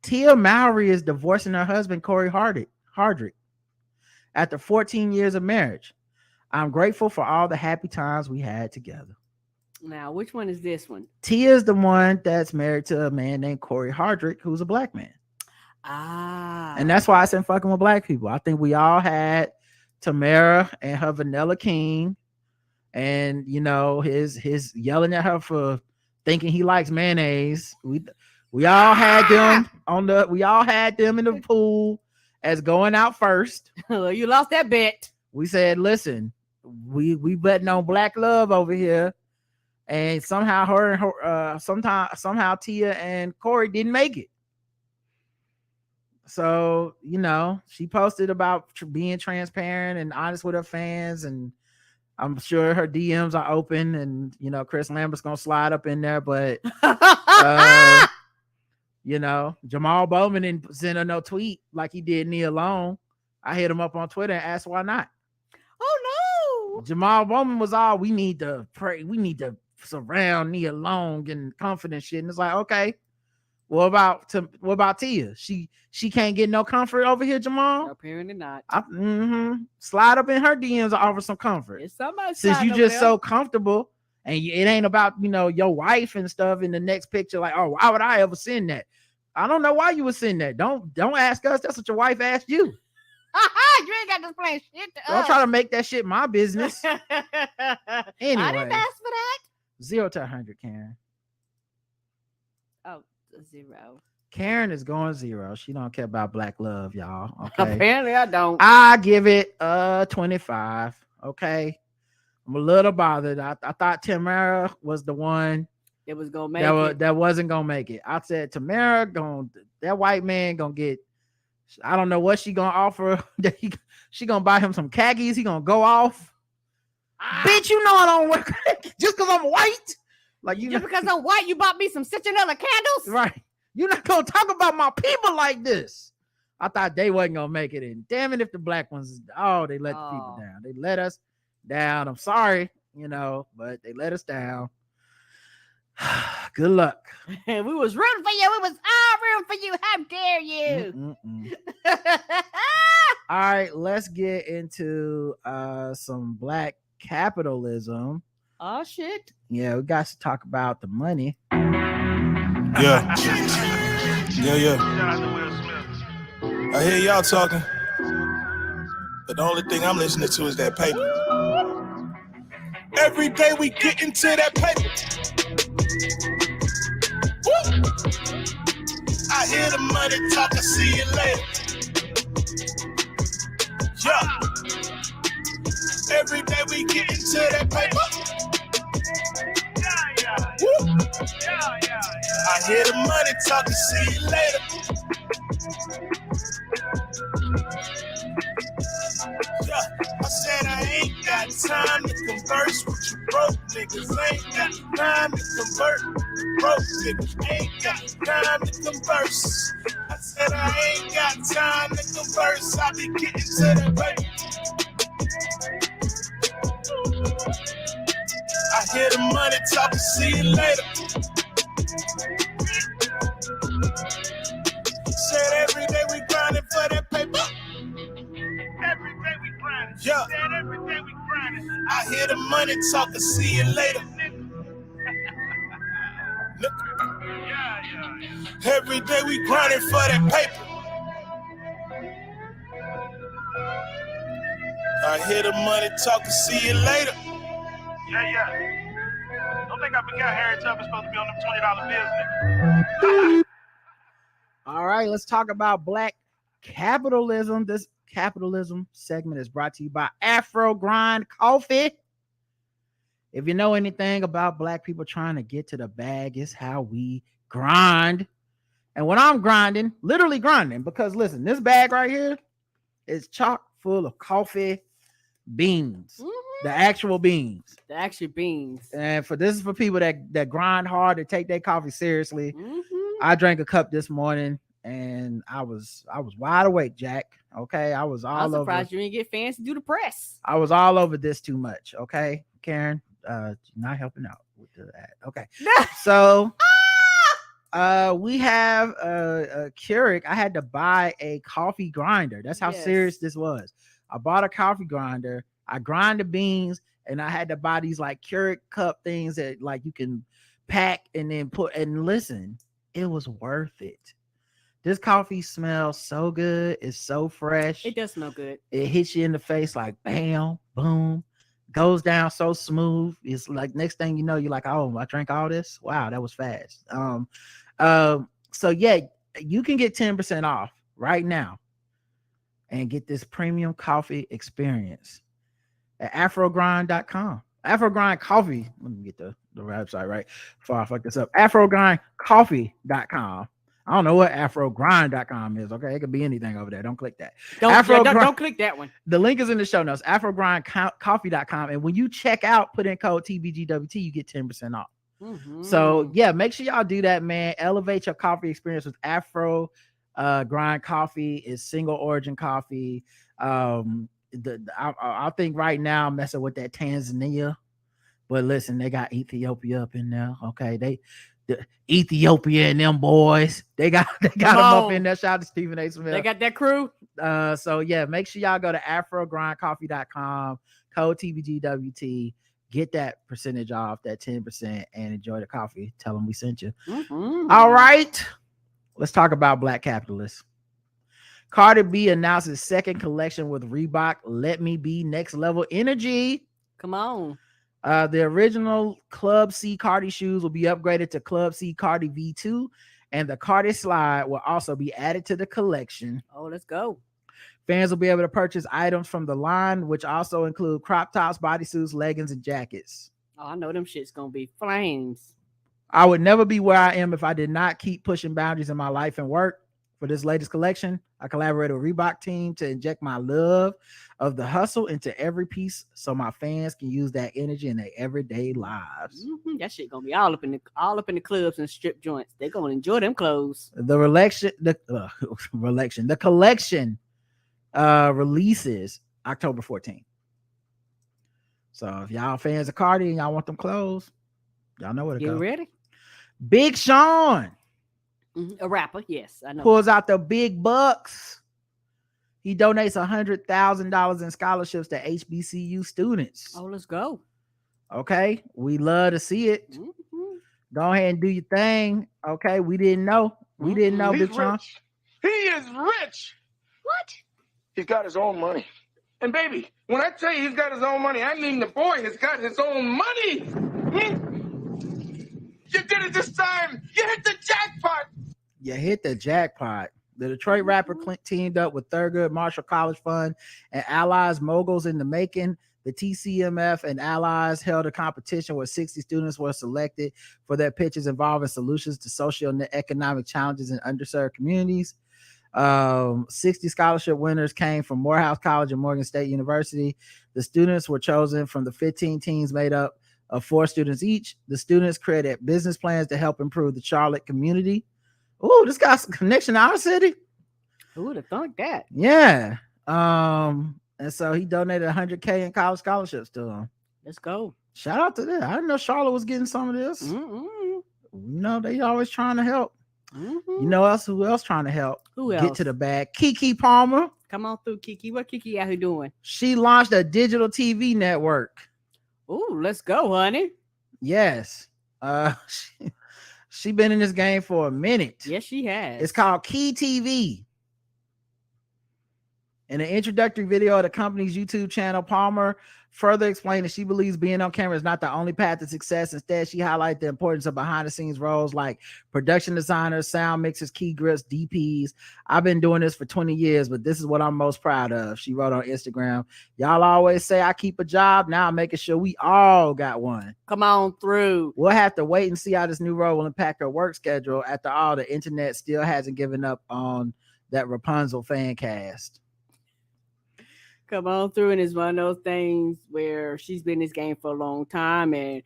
Tia Mowry is divorcing her husband Corey Hardrick after 14 years of marriage. I'm grateful for all the happy times we had together. Now, which one is this one? Tia is the one that's married to a man named Corey Hardrick, who's a black man. And that's why I said fucking with black people. I think we all had Tamara and her Vanilla King, and his yelling at her for thinking he likes mayonnaise. We all had them we all had them in the pool as going out first. You lost that bet. We said, listen, we betting on black love over here. And somehow somehow Tia and Corey didn't make it. So, she posted about being transparent and honest with her fans, and I'm sure her DMs are open, and Chris Lambert's gonna slide up in there, but Jamal Bowman didn't send her no tweet like he did Nia Long. I hit him up on Twitter and asked why not. Oh no. Jamal Bowman was all, we need to pray, we need to surround Nia Long and confidence shit. And it's like, okay, what about Tia? She can't get no comfort over here, Jamal? No, apparently not. Slide up in her DMs to offer some comfort. It's somebody since you just so comfortable, and it ain't about your wife and stuff in the next picture. Like, oh, why would I ever send that? I don't know why you would send that. Don't ask us. That's what your wife asked you. You ain't got to explain shit to us. Don't try to make that shit my business. Anyway, I didn't ask for that. 0 to 100, Karen. Oh, 0. Karen is going 0. She don't care about black love, y'all. Okay. Apparently, I don't. I give it 25. Okay. I'm a little bothered. I thought Tamara was the one it was gonna make it. That wasn't gonna make it. I said Tamara that white man gonna get. I don't know what she gonna offer. She gonna buy him some khakis. He gonna go off. Bitch, I don't wear khakis just because I'm white. Like just because I'm white, you bought me some citronella candles, right? You're not gonna talk about my people like this. I thought they wasn't gonna make it, and damn it, if the black ones, they let the people down. They let us down. I'm sorry, but they let us down. Good luck. We was rooting for you. We was all rooting for you. How dare you? All right, let's get into some black capitalism. Oh shit. Yeah, we got to talk about the money. Yeah. I hear y'all talking, but the only thing I'm listening to is that paper. Every day we get into that paper. Woo! I hear the money talking, see you later. Yeah. Every day we get into that paper. Woo! I hear the money talking, see you later. Yeah, I said I ain't got time to converse with you broke niggas. Ain't got time to convert. Broke niggas ain't got time to converse. I said I ain't got time to converse. I be getting to that paper. I hear the money talking, see you later. Said every day we grinding for that paper. Every day we grinding. Yeah. Said every day we grinding. I hear the money talking, see you later. Every day we grinding for that paper. I hear the money talking, see you later. Yeah. Don't think I forgot Harry Tubman's supposed to be on them $20 bills, nigga. All right, let's talk about black capitalism. This capitalism segment is brought to you by AfroGrindCoffee. If you know anything about black people trying to get to the bag, it's how we grind. And when I'm grinding, literally grinding, because listen, this bag right here is chock full of coffee beans. The actual beans. The actual beans. And this is for people that grind hard, to take their coffee seriously. I drank a cup this morning and I was wide awake, Jack. Okay. I was all over. I'm surprised you didn't get fancy do the press. I was all over this too much. Okay, Karen, not helping out with that. Okay. So we have a Keurig. I had to buy a coffee grinder. That's how serious this was. I bought a coffee grinder. I grind the beans, and I had to buy these like Keurig cup things that like you can pack and then put. And listen, it was worth it. This coffee smells so good. It's so fresh. It does smell good. It hits you in the face like bam, boom, goes down so smooth. It's like next thing you know, you're like, oh, I drank all this. Wow, that was fast. So yeah, you can get 10% off right now and get this premium coffee experience at AfroGrind.com. AfroGrind Coffee. Let me get the the website, right? Before I fuck this up. AfroGrindCoffee.com. I don't know what AfroGrind.com is. Okay, it could be anything over there. Don't click that. Don't click that one. The link is in the show notes. AfroGrindCoffee.com. And when you check out, put in code TBGWT, you get 10% off. So yeah, make sure y'all do that, man. Elevate your coffee experience with Afro Grind Coffee. Is single origin coffee. I think right now I'm messing with that Tanzania, but listen, they got Ethiopia up in there. Okay, the Ethiopia and them boys, they got them up in there. Shout out to Stephen A. Smith. They got that crew. So yeah, make sure y'all go to AfroGrindCoffee.com, code TBGWT, get that percentage off, that 10%, and enjoy the coffee. Tell them we sent you. All right, let's talk about black capitalists. Cardi B announces second collection with Reebok. Let Me Be Next Level Energy. Come on. The original Club C Cardi shoes will be upgraded to Club C Cardi V2, and the Cardi slide will also be added to the collection. Oh, let's go. Fans will be able to purchase items from the line, which also include crop tops, bodysuits, leggings, and jackets. Oh, I know them shit's gonna be flames. I would never be where I am if I did not keep pushing boundaries in my life and work. For this latest collection, I collaborated with Reebok team to inject my love of the hustle into every piece so my fans can use that energy in their everyday lives. That shit gonna be all up in the clubs and strip joints. They're gonna enjoy them clothes. The collection releases October 14th. So if y'all fans of Cardi and y'all want them clothes, y'all know where to go. You ready? Big Sean. A rapper, yes, I know. Pulls out the big bucks. He donates $100,000 in scholarships to HBCU students. Oh, let's go. Okay, we love to see it. Go ahead and do your thing. Okay, we didn't know. We didn't know, Big Sean. He is rich. What? He's got his own money. And baby, when I tell you he's got his own money, I mean the boy has got his own money. You did it this time. You hit the jackpot. You hit the jackpot. The Detroit rapper teamed up with Thurgood Marshall College Fund and Allies Moguls in the Making. The TCMF and Allies held a competition where 60 students were selected for their pitches involving solutions to social and economic challenges in underserved communities. 60 scholarship winners came from Morehouse College and Morgan State University. The students were chosen from the 15 teams made up of 4 students each. The students created business plans to help improve the Charlotte community. Oh, this got some connection to our city. Who would have thought that? Yeah. And so he donated $100K in college scholarships to him. Let's go. Shout out to that. I didn't know Charlotte was getting some of this. You know, they always trying to help. You know who else trying to help? Who else? Get to the bag. Keke Palmer. Come on through, Kiki. What Kiki out here doing? She launched a digital TV network. Oh, let's go, honey. Yes. She been in this game for a minute. Yes, she has. It's called Key TV. In an introductory video of the company's YouTube channel, Palmer further explained that she believes being on camera is not the only path to success. Instead, she highlighted the importance of behind-the-scenes roles like production designers, sound mixers, key grips, DPs. I've been doing this for 20 years, but this is what I'm most proud of. She wrote on Instagram, y'all always say I keep a job. Now I'm making sure we all got one. Come on through. We'll have to wait and see how this new role will impact her work schedule. After all, the internet still hasn't given up on that Rapunzel fan cast. Come on through, and it's one of those things where she's been in this game for a long time, and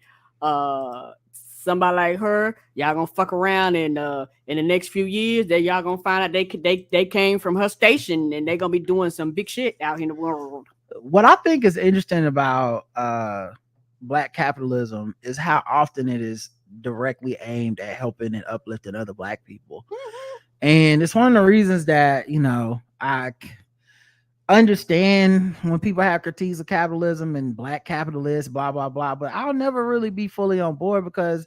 somebody like her, y'all gonna fuck around, and in the next few years, that y'all gonna find out they came from her station, and they're gonna be doing some big shit out in the world. What I think is interesting about black capitalism is how often it is directly aimed at helping and uplifting other black people, and it's one of the reasons that I understand when people have critiques of capitalism and black capitalists, blah blah blah, but I'll never really be fully on board because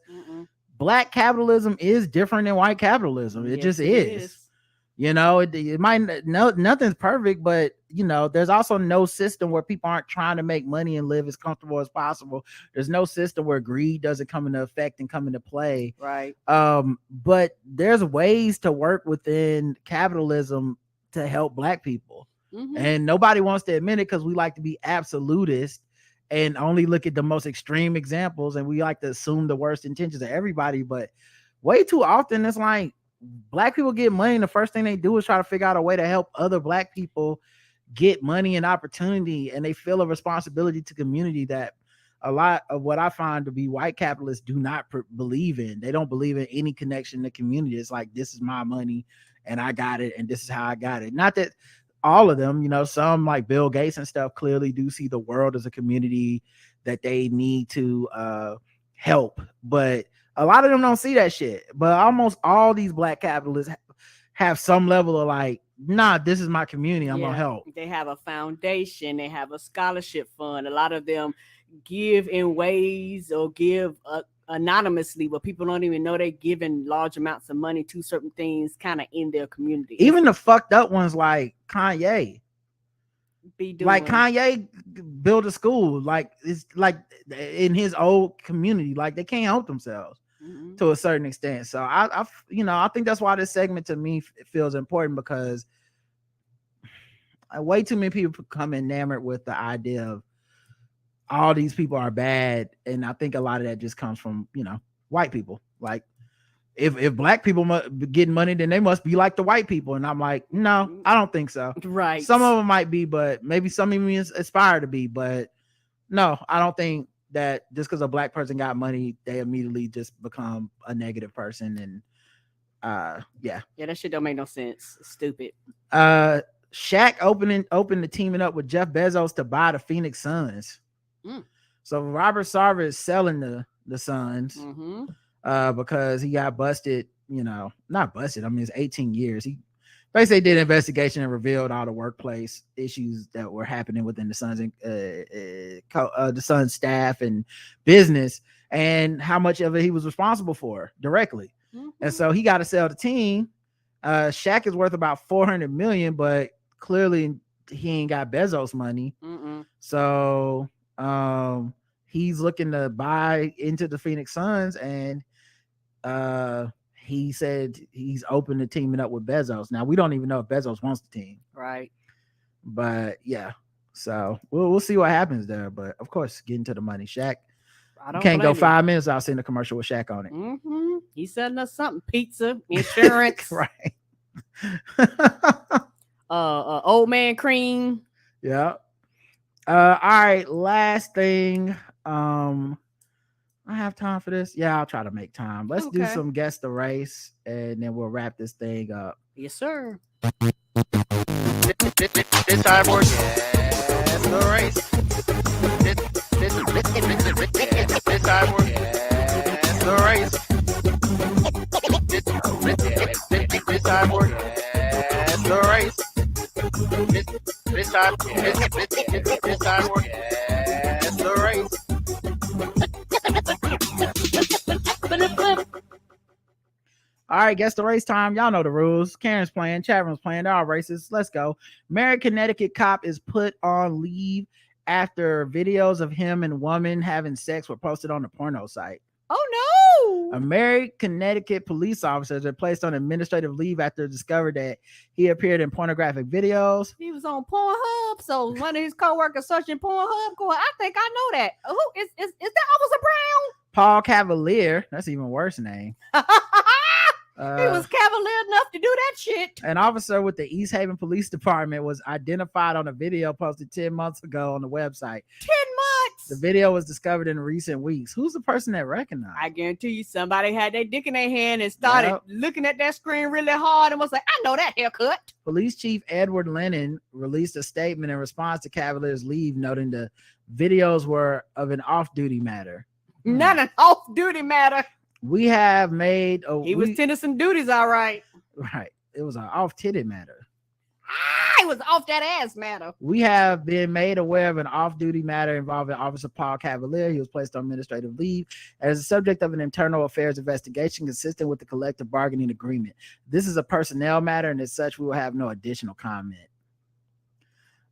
black capitalism is different than white capitalism. It just is. It might nothing's perfect, but there's also no system where people aren't trying to make money and live as comfortable as possible. There's no system where greed doesn't come into effect and come into play. Right. But there's ways to work within capitalism to help black people. And nobody wants to admit it because we like to be absolutist and only look at the most extreme examples, and we like to assume the worst intentions of everybody, but way too often it's like Black people get money and the first thing they do is try to figure out a way to help other Black people get money and opportunity, and they feel a responsibility to community that a lot of what I find to be white capitalists do not believe in. They don't believe in any connection to community. It's like, this is my money and I got it and this is how I got it. Not that all of them, some like Bill Gates and stuff clearly do see the world as a community that they need to help, but a lot of them don't see that shit. But almost all these Black capitalists have some level of like, nah, this is my community, I'm gonna help. They have a foundation, they have a scholarship fund. A lot of them give in ways or give anonymously, but people don't even know they're giving large amounts of money to certain things kind of in their community. Even the fucked up ones like Kanye. Like Kanye built a school, like it's like in his old community, like they can't help themselves to a certain extent. So I think that's why this segment to me feels important, because way too many people become enamored with the idea of all these people are bad, and I think a lot of that just comes from white people. Like if Black people getting money, then they must be like the white people, and I'm like, no, I don't think so. Right? Some of them might be, but maybe some of them aspire to be, but no, I don't think that just because a Black person got money, they immediately just become a negative person. And yeah, that shit don't make no sense. It's stupid. Shaq opened the teaming up with Jeff Bezos to buy the Phoenix Suns. So Robert Sarver is selling the Suns because he got busted, not busted. I mean, it's 18 years. He basically did an investigation and revealed all the workplace issues that were happening within the Suns and the Suns staff and business, and how much of it he was responsible for directly. And so he got to sell the team. Shaq is worth about $400 million, but clearly he ain't got Bezos money. So he's looking to buy into the Phoenix Suns, and he said he's open to teaming up with Bezos. Now we don't even know if Bezos wants the team, right? But yeah, so we'll see what happens there. But of course, getting to the money, Shaq. You can't go 5 minutes without seeing a commercial with Shaq on it. He's selling us something: pizza, insurance, right? Old man cream. Yeah. All right, last thing. I have time for this. Yeah, I'll try to make time. Let's do some guess the race, and then we'll wrap this thing up. Yes, sir. This time for guess the race. This time for guess the race. This time for guess the race. This time for guess the race. All right, guess the race time. Y'all know the rules. Karen's playing, chat room's playing. They're all racist. Let's go. Married Connecticut cop is put on leave after videos of him and woman having sex were posted on the porno site. Oh no! A married Connecticut police officer is placed on administrative leave after discovered that he appeared in pornographic videos. He was on Pornhub, so one of his co-workers searching Pornhub, going, "I think I know that. Who is that? Officer Brown?" Paul Cavalier. That's even worse name. He was cavalier enough to do that shit. An officer with the East Haven Police Department was identified on a video posted 10 months ago on the website. 10 months? The video was discovered in recent weeks. Who's the person that recognized? I guarantee you somebody had their dick in their hand and started looking at that screen really hard and was like, I know that haircut. Police Chief Edward Lennon released a statement in response to Cavalier's leave, noting the videos were of an off-duty matter. Not an off-duty matter. We have made he was tending some duties, all right. Right. It was an off-titted matter. It was off that ass matter. We have been made aware of an off-duty matter involving Officer Paul Cavalier. He was placed on administrative leave as a subject of an internal affairs investigation consistent with the collective bargaining agreement. This is a personnel matter, and as such, we will have no additional comment.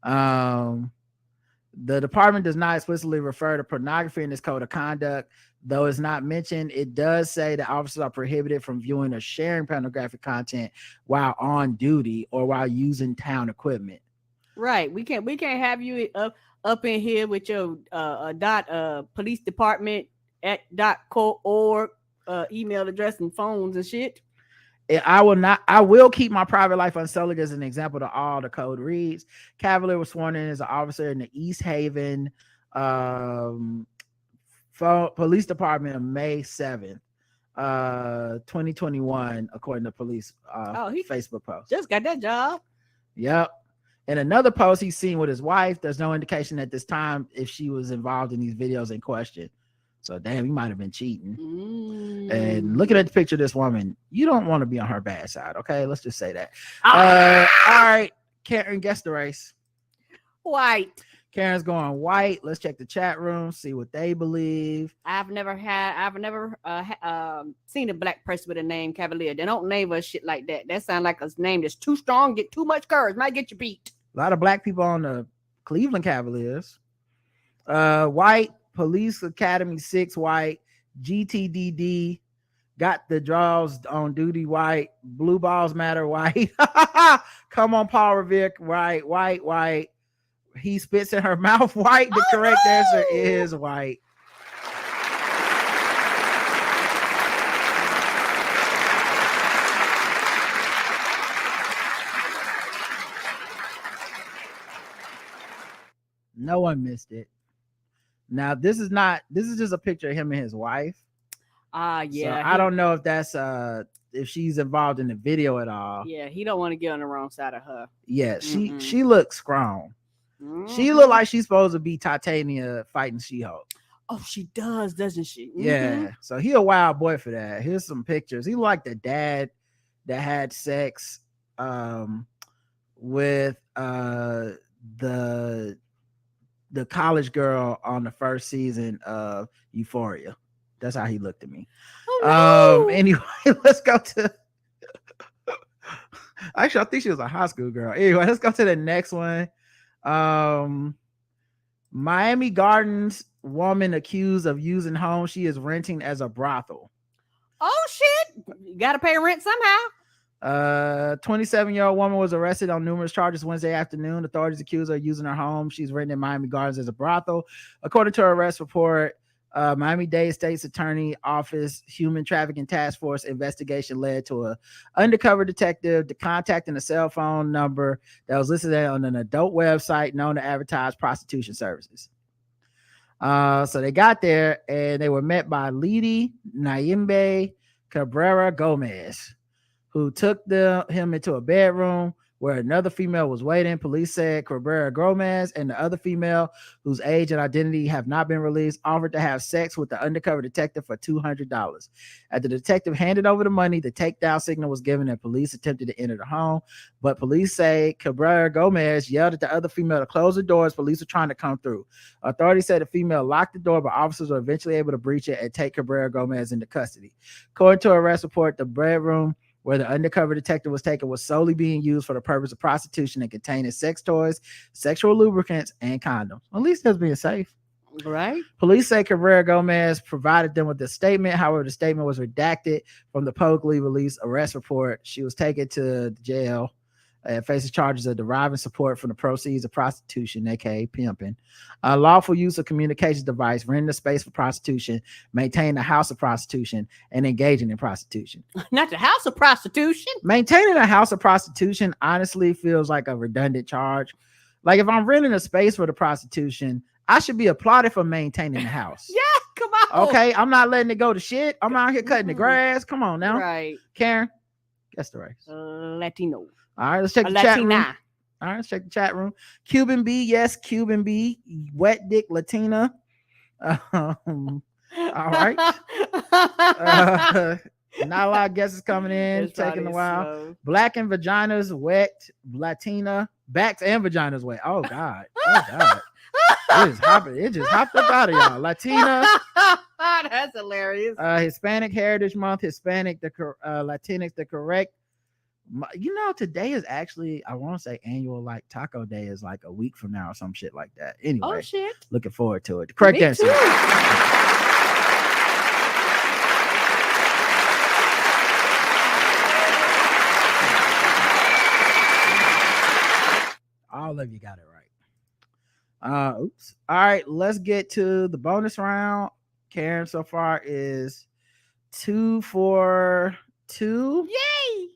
The department does not explicitly refer to pornography in its code of conduct. Though it's not mentioned, it does say that officers are prohibited from viewing or sharing pornographic content while on duty or while using town equipment. Right. We can't have you up in here with your police department at .org email address and phones and shit. I will keep my private life unsullied as an example to all. The code reads: Cavalier was sworn in as an officer in the East Haven police department on May 7th, 2021, according to police he Facebook post. Just got that job. Yep. In another post he's seen with his wife, there's no indication at this time if she was involved in these videos in question. So damn, he might have been cheating. And looking at the picture of this woman, you don't want to be on her bad side. Okay, let's just say that. All right, Karen, guess the race. White. Karen's going white. Let's check the chat room, see what they believe. I've never seen a black person with a name Cavalier. They don't name us shit like that. That sounds like a name that's too strong, get too much courage, might get you beat. A lot of black people on the Cleveland Cavaliers. White. Police Academy 6 white, GTDD got the draws on duty white, blue balls matter white. Come on, Paul Revere white. He spits in her mouth white. The correct answer is white. No one missed it. Now this is just a picture of him and his wife. Yeah. So I don't know if that's if she's involved in the video at all. Yeah, he don't want to get on the wrong side of her. Yeah, she looks strong. She look like she's supposed to be Titania fighting She-Hulk. Oh, she does, doesn't she? Yeah. So he a wild boy for that. Here's some pictures. He like the dad that had sex with the college girl on the first season of Euphoria. That's how he looked at me. Oh, no. Anyway, let's go to actually I think she was a high school girl. Anyway, let's go to the next one. Miami Gardens woman accused of using home she is renting as a brothel. Oh shit, you gotta pay rent somehow. 27-year-old woman was arrested on numerous charges Wednesday afternoon. Authorities accused her of using her home she's rented in Miami Gardens as a brothel. According to her arrest report, Miami-Dade State's Attorney Office Human Trafficking Task Force investigation led to a undercover detective contacting a cell phone number that was listed on an adult website known to advertise prostitution services. So they got there and they were met by Lady Naimbe Cabrera Gomez, who took him into a bedroom where another female was waiting. Police said Cabrera Gomez and the other female, whose age and identity have not been released, offered to have sex with the undercover detective for $200. As the detective handed over the money, the takedown signal was given and police attempted to enter the home. But police say Cabrera Gomez yelled at the other female to close the door as police were trying to come through. Authorities said the female locked the door, but officers were eventually able to breach it and take Cabrera Gomez into custody. According to an arrest report, the bedroom where the undercover detective was taken was solely being used for the purpose of prostitution and containing sex toys, sexual lubricants, and condoms. At least that's being safe. Right. Police say Cabrera Gomez provided them with a statement. However, the statement was redacted from the publicly released arrest report. She was taken to jail and faces charges of deriving support from the proceeds of prostitution, aka pimping, lawful use of communications device, renting a space for prostitution, maintaining a house of prostitution, and engaging in prostitution. Not the house of prostitution. Maintaining a house of prostitution honestly feels like a redundant charge. Like if I'm renting a space for the prostitution, I should be applauded for maintaining the house. Yeah, come on. Okay, I'm not letting it go to shit. I'm out here cutting the grass. Come on now. Right. Karen, guess the race. Latino. All right, let's check the chat room. All right, let's check the chat room. Cuban B, yes, Cuban B. Wet dick Latina. All right. Not a lot of guesses coming in. It's taking a while. Slow. Black and vaginas wet. Latina. Backs and vaginas wet. Oh God. Oh God. It just hopped up out of y'all. Latina. That's hilarious. Hispanic Heritage Month. Hispanic, Latinx, the correct. You know, today is actually, I want to say annual like Taco Day is like a week from now or some shit like that. Anyway, oh shit, looking forward to it. The correct answer. All of you got it right. Oops. All right, let's get to the bonus round. Karen so far is 2 for 2. Yay!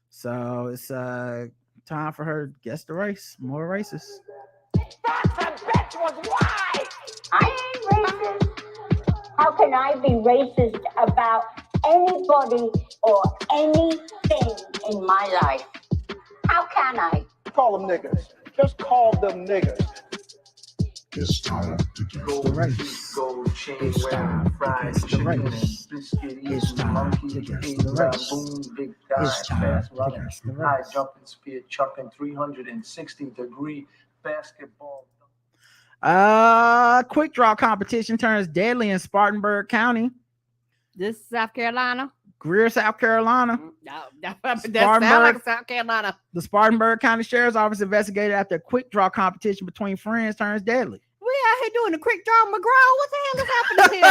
So it's time for her to guess the race. More races. Why? I ain't racist. How can I be racist about anybody or anything in my life? How can I? Call them niggas. Just call them niggas. It's time to guess the race. Gold chain It's time wearing to fried guess the chicken and race. biscuit It's eating time monkey, to guess big the race. baboon, big guy, It's time fast to running, guess the high race. jumping, spear chucking, 360-degree basketball. Quick draw competition turns deadly in Spartanburg County, This is South Carolina. Greer, South Carolina. No, that sounds Spartanburg. like South Carolina. The Spartanburg County Sheriff's Office investigated after a quick draw competition between friends turns deadly. We out here doing a quick draw McGraw. What the hell is happening here?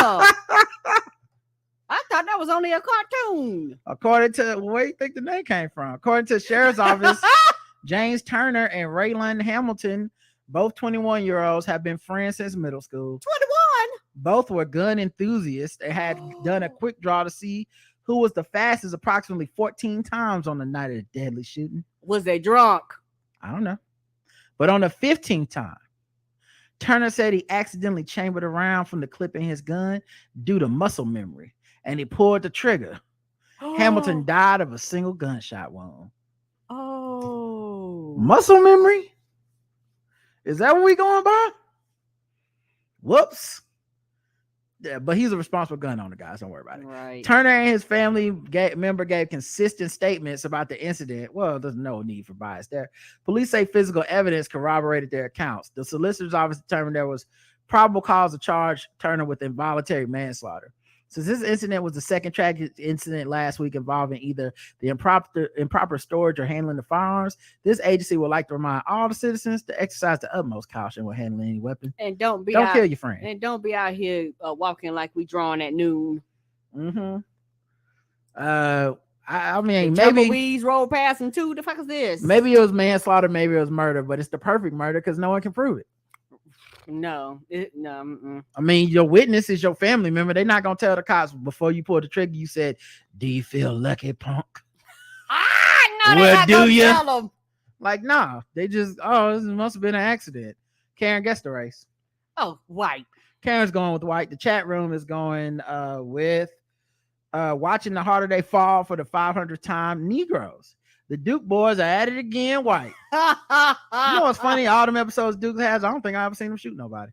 I thought that was only a cartoon. According to where you think the name came from? According to the Sheriff's Office, James Turner and Raylan Hamilton, both 21-year-olds, have been friends since middle school. 21. Both were gun enthusiasts. They had done a quick draw to see who was the fastest approximately 14 times on the night of the deadly shooting. Was they drunk? I don't know. But on the 15th time, Turner said he accidentally chambered a round from the clip in his gun due to muscle memory, and he pulled the trigger. Hamilton died of a single gunshot wound. Oh. Muscle memory? Is that what we going by? Whoops. Yeah, but he's a responsible gun owner, guys. Don't worry about it. Right. Turner and his family member gave consistent statements about the incident. Well, there's no need for bias there. Police say physical evidence corroborated their accounts. The solicitor's office determined there was probable cause to charge Turner with involuntary manslaughter. Since this incident was the second tragic incident last week involving either the improper storage or handling of firearms, this agency would like to remind all the citizens to exercise the utmost caution when handling any weapon. And don't kill your friend. And don't be out here walking like we drawing at noon. Mm-hmm. I mean, the maybe tumbleweeds roll past and too. The fuck is this? Maybe it was manslaughter, maybe it was murder, but it's the perfect murder because no one can prove it. No. Mm-mm. I mean, your witness is your family member. They're not gonna tell the cops before you pull the trigger. You said, "Do you feel lucky, punk?" No, well, do you? Tell them. Like, nah. They just, this must have been an accident. Karen, guess the race. Oh, white. Karen's going with white. The chat room is going with watching the harder they fall for the 500th time. Negroes. The Duke boys are at it again. White. You know what's funny? All them episodes Duke has, I don't think I ever seen them shoot nobody.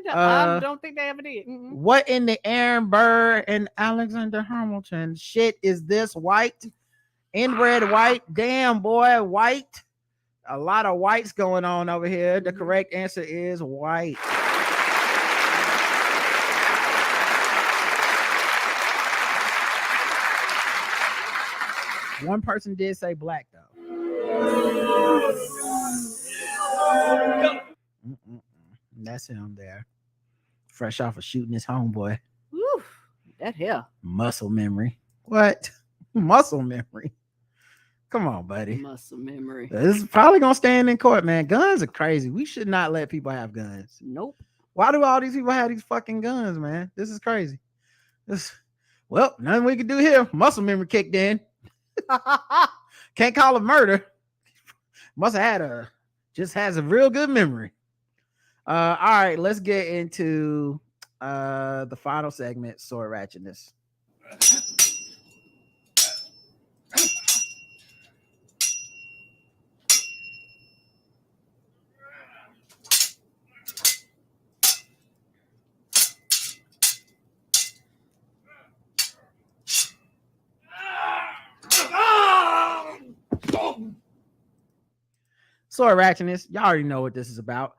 I don't think they ever did. Mm-mm. What in the Aaron Burr and Alexander Hamilton shit is this? White? Inbred white? Damn, boy, white. A lot of whites going on over here. The correct answer is white. One person did say black, though. That's him there. Fresh off of shooting his homeboy. Woo, that hell. Muscle memory. What? Muscle memory? Come on, buddy. Muscle memory. This is probably going to stand in court, man. Guns are crazy. We should not let people have guns. Nope. Why do all these people have these fucking guns, man? This is crazy. Well, nothing we can do here. Muscle memory kicked in. Can't call it murder. Must have had just has a real good memory. All right, let's get into the final segment, sword ratchetness. Sword ratchetness, y'all already know what this is about.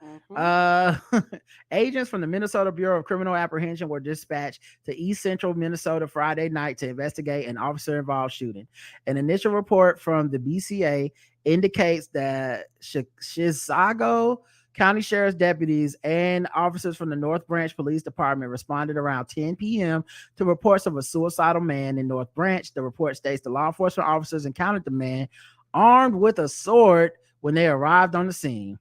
Agents from the Minnesota Bureau of Criminal Apprehension were dispatched to East Central Minnesota Friday night to investigate an officer-involved shooting. An initial report from the BCA indicates that Chisago County Sheriff's deputies and officers from the North Branch Police Department responded around 10 p.m. to reports of a suicidal man in North Branch. The report states the law enforcement officers encountered the man armed with a sword when they arrived on the scene.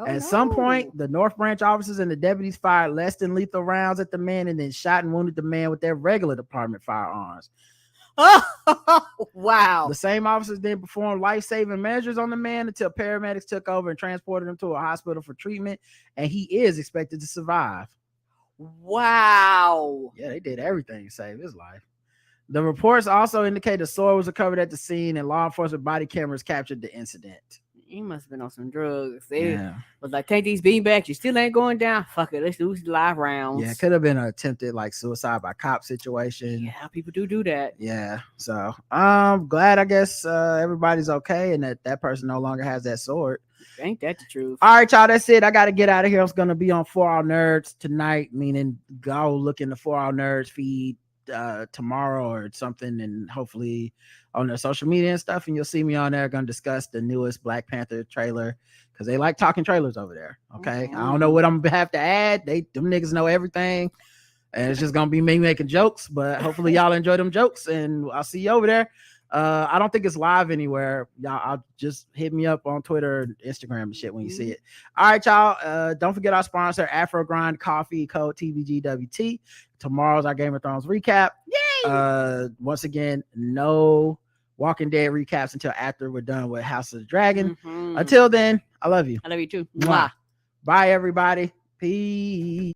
At some point, the North Branch officers and the deputies fired less than lethal rounds at the man and then shot and wounded the man with their regular department firearms. Oh, wow. The same officers then performed life-saving measures on the man until paramedics took over and transported him to a hospital for treatment, and he is expected to survive. Wow. Yeah, they did everything to save his life. The reports also indicate a sword was recovered at the scene and law enforcement body cameras captured the incident. He must have been on some drugs. They was like, take these beanbags. You still ain't going down. Fuck it. Let's do live rounds. Yeah, it could have been an attempted like suicide by cop situation. Yeah, people do that. Yeah. So I'm glad, I guess, everybody's okay and that person no longer has that sword. Ain't that the truth? All right, y'all. That's it. I got to get out of here. I was going to be on 4 Hour Nerds tonight, meaning go look in the 4 Hour Nerds feed tomorrow or something, and hopefully on their social media and stuff, and you'll see me on there going to discuss the newest Black Panther trailer because they like talking trailers over there. Okay. I don't know what I'm gonna have to add. Them niggas know everything, and it's just gonna be me making jokes, but hopefully y'all enjoy them jokes, and I'll see you over there. I don't think it's live anywhere. I'll just hit me up on Twitter and Instagram and shit when you see it. All right, y'all. Don't forget our sponsor, AfroGrindCoffee, code TBGWT. Tomorrow's our Game of Thrones recap. Yay! Once again, no Walking Dead recaps until after we're done with House of the Dragon. Until then, I love you. I love you too. Mwah. Bye, everybody. Peace.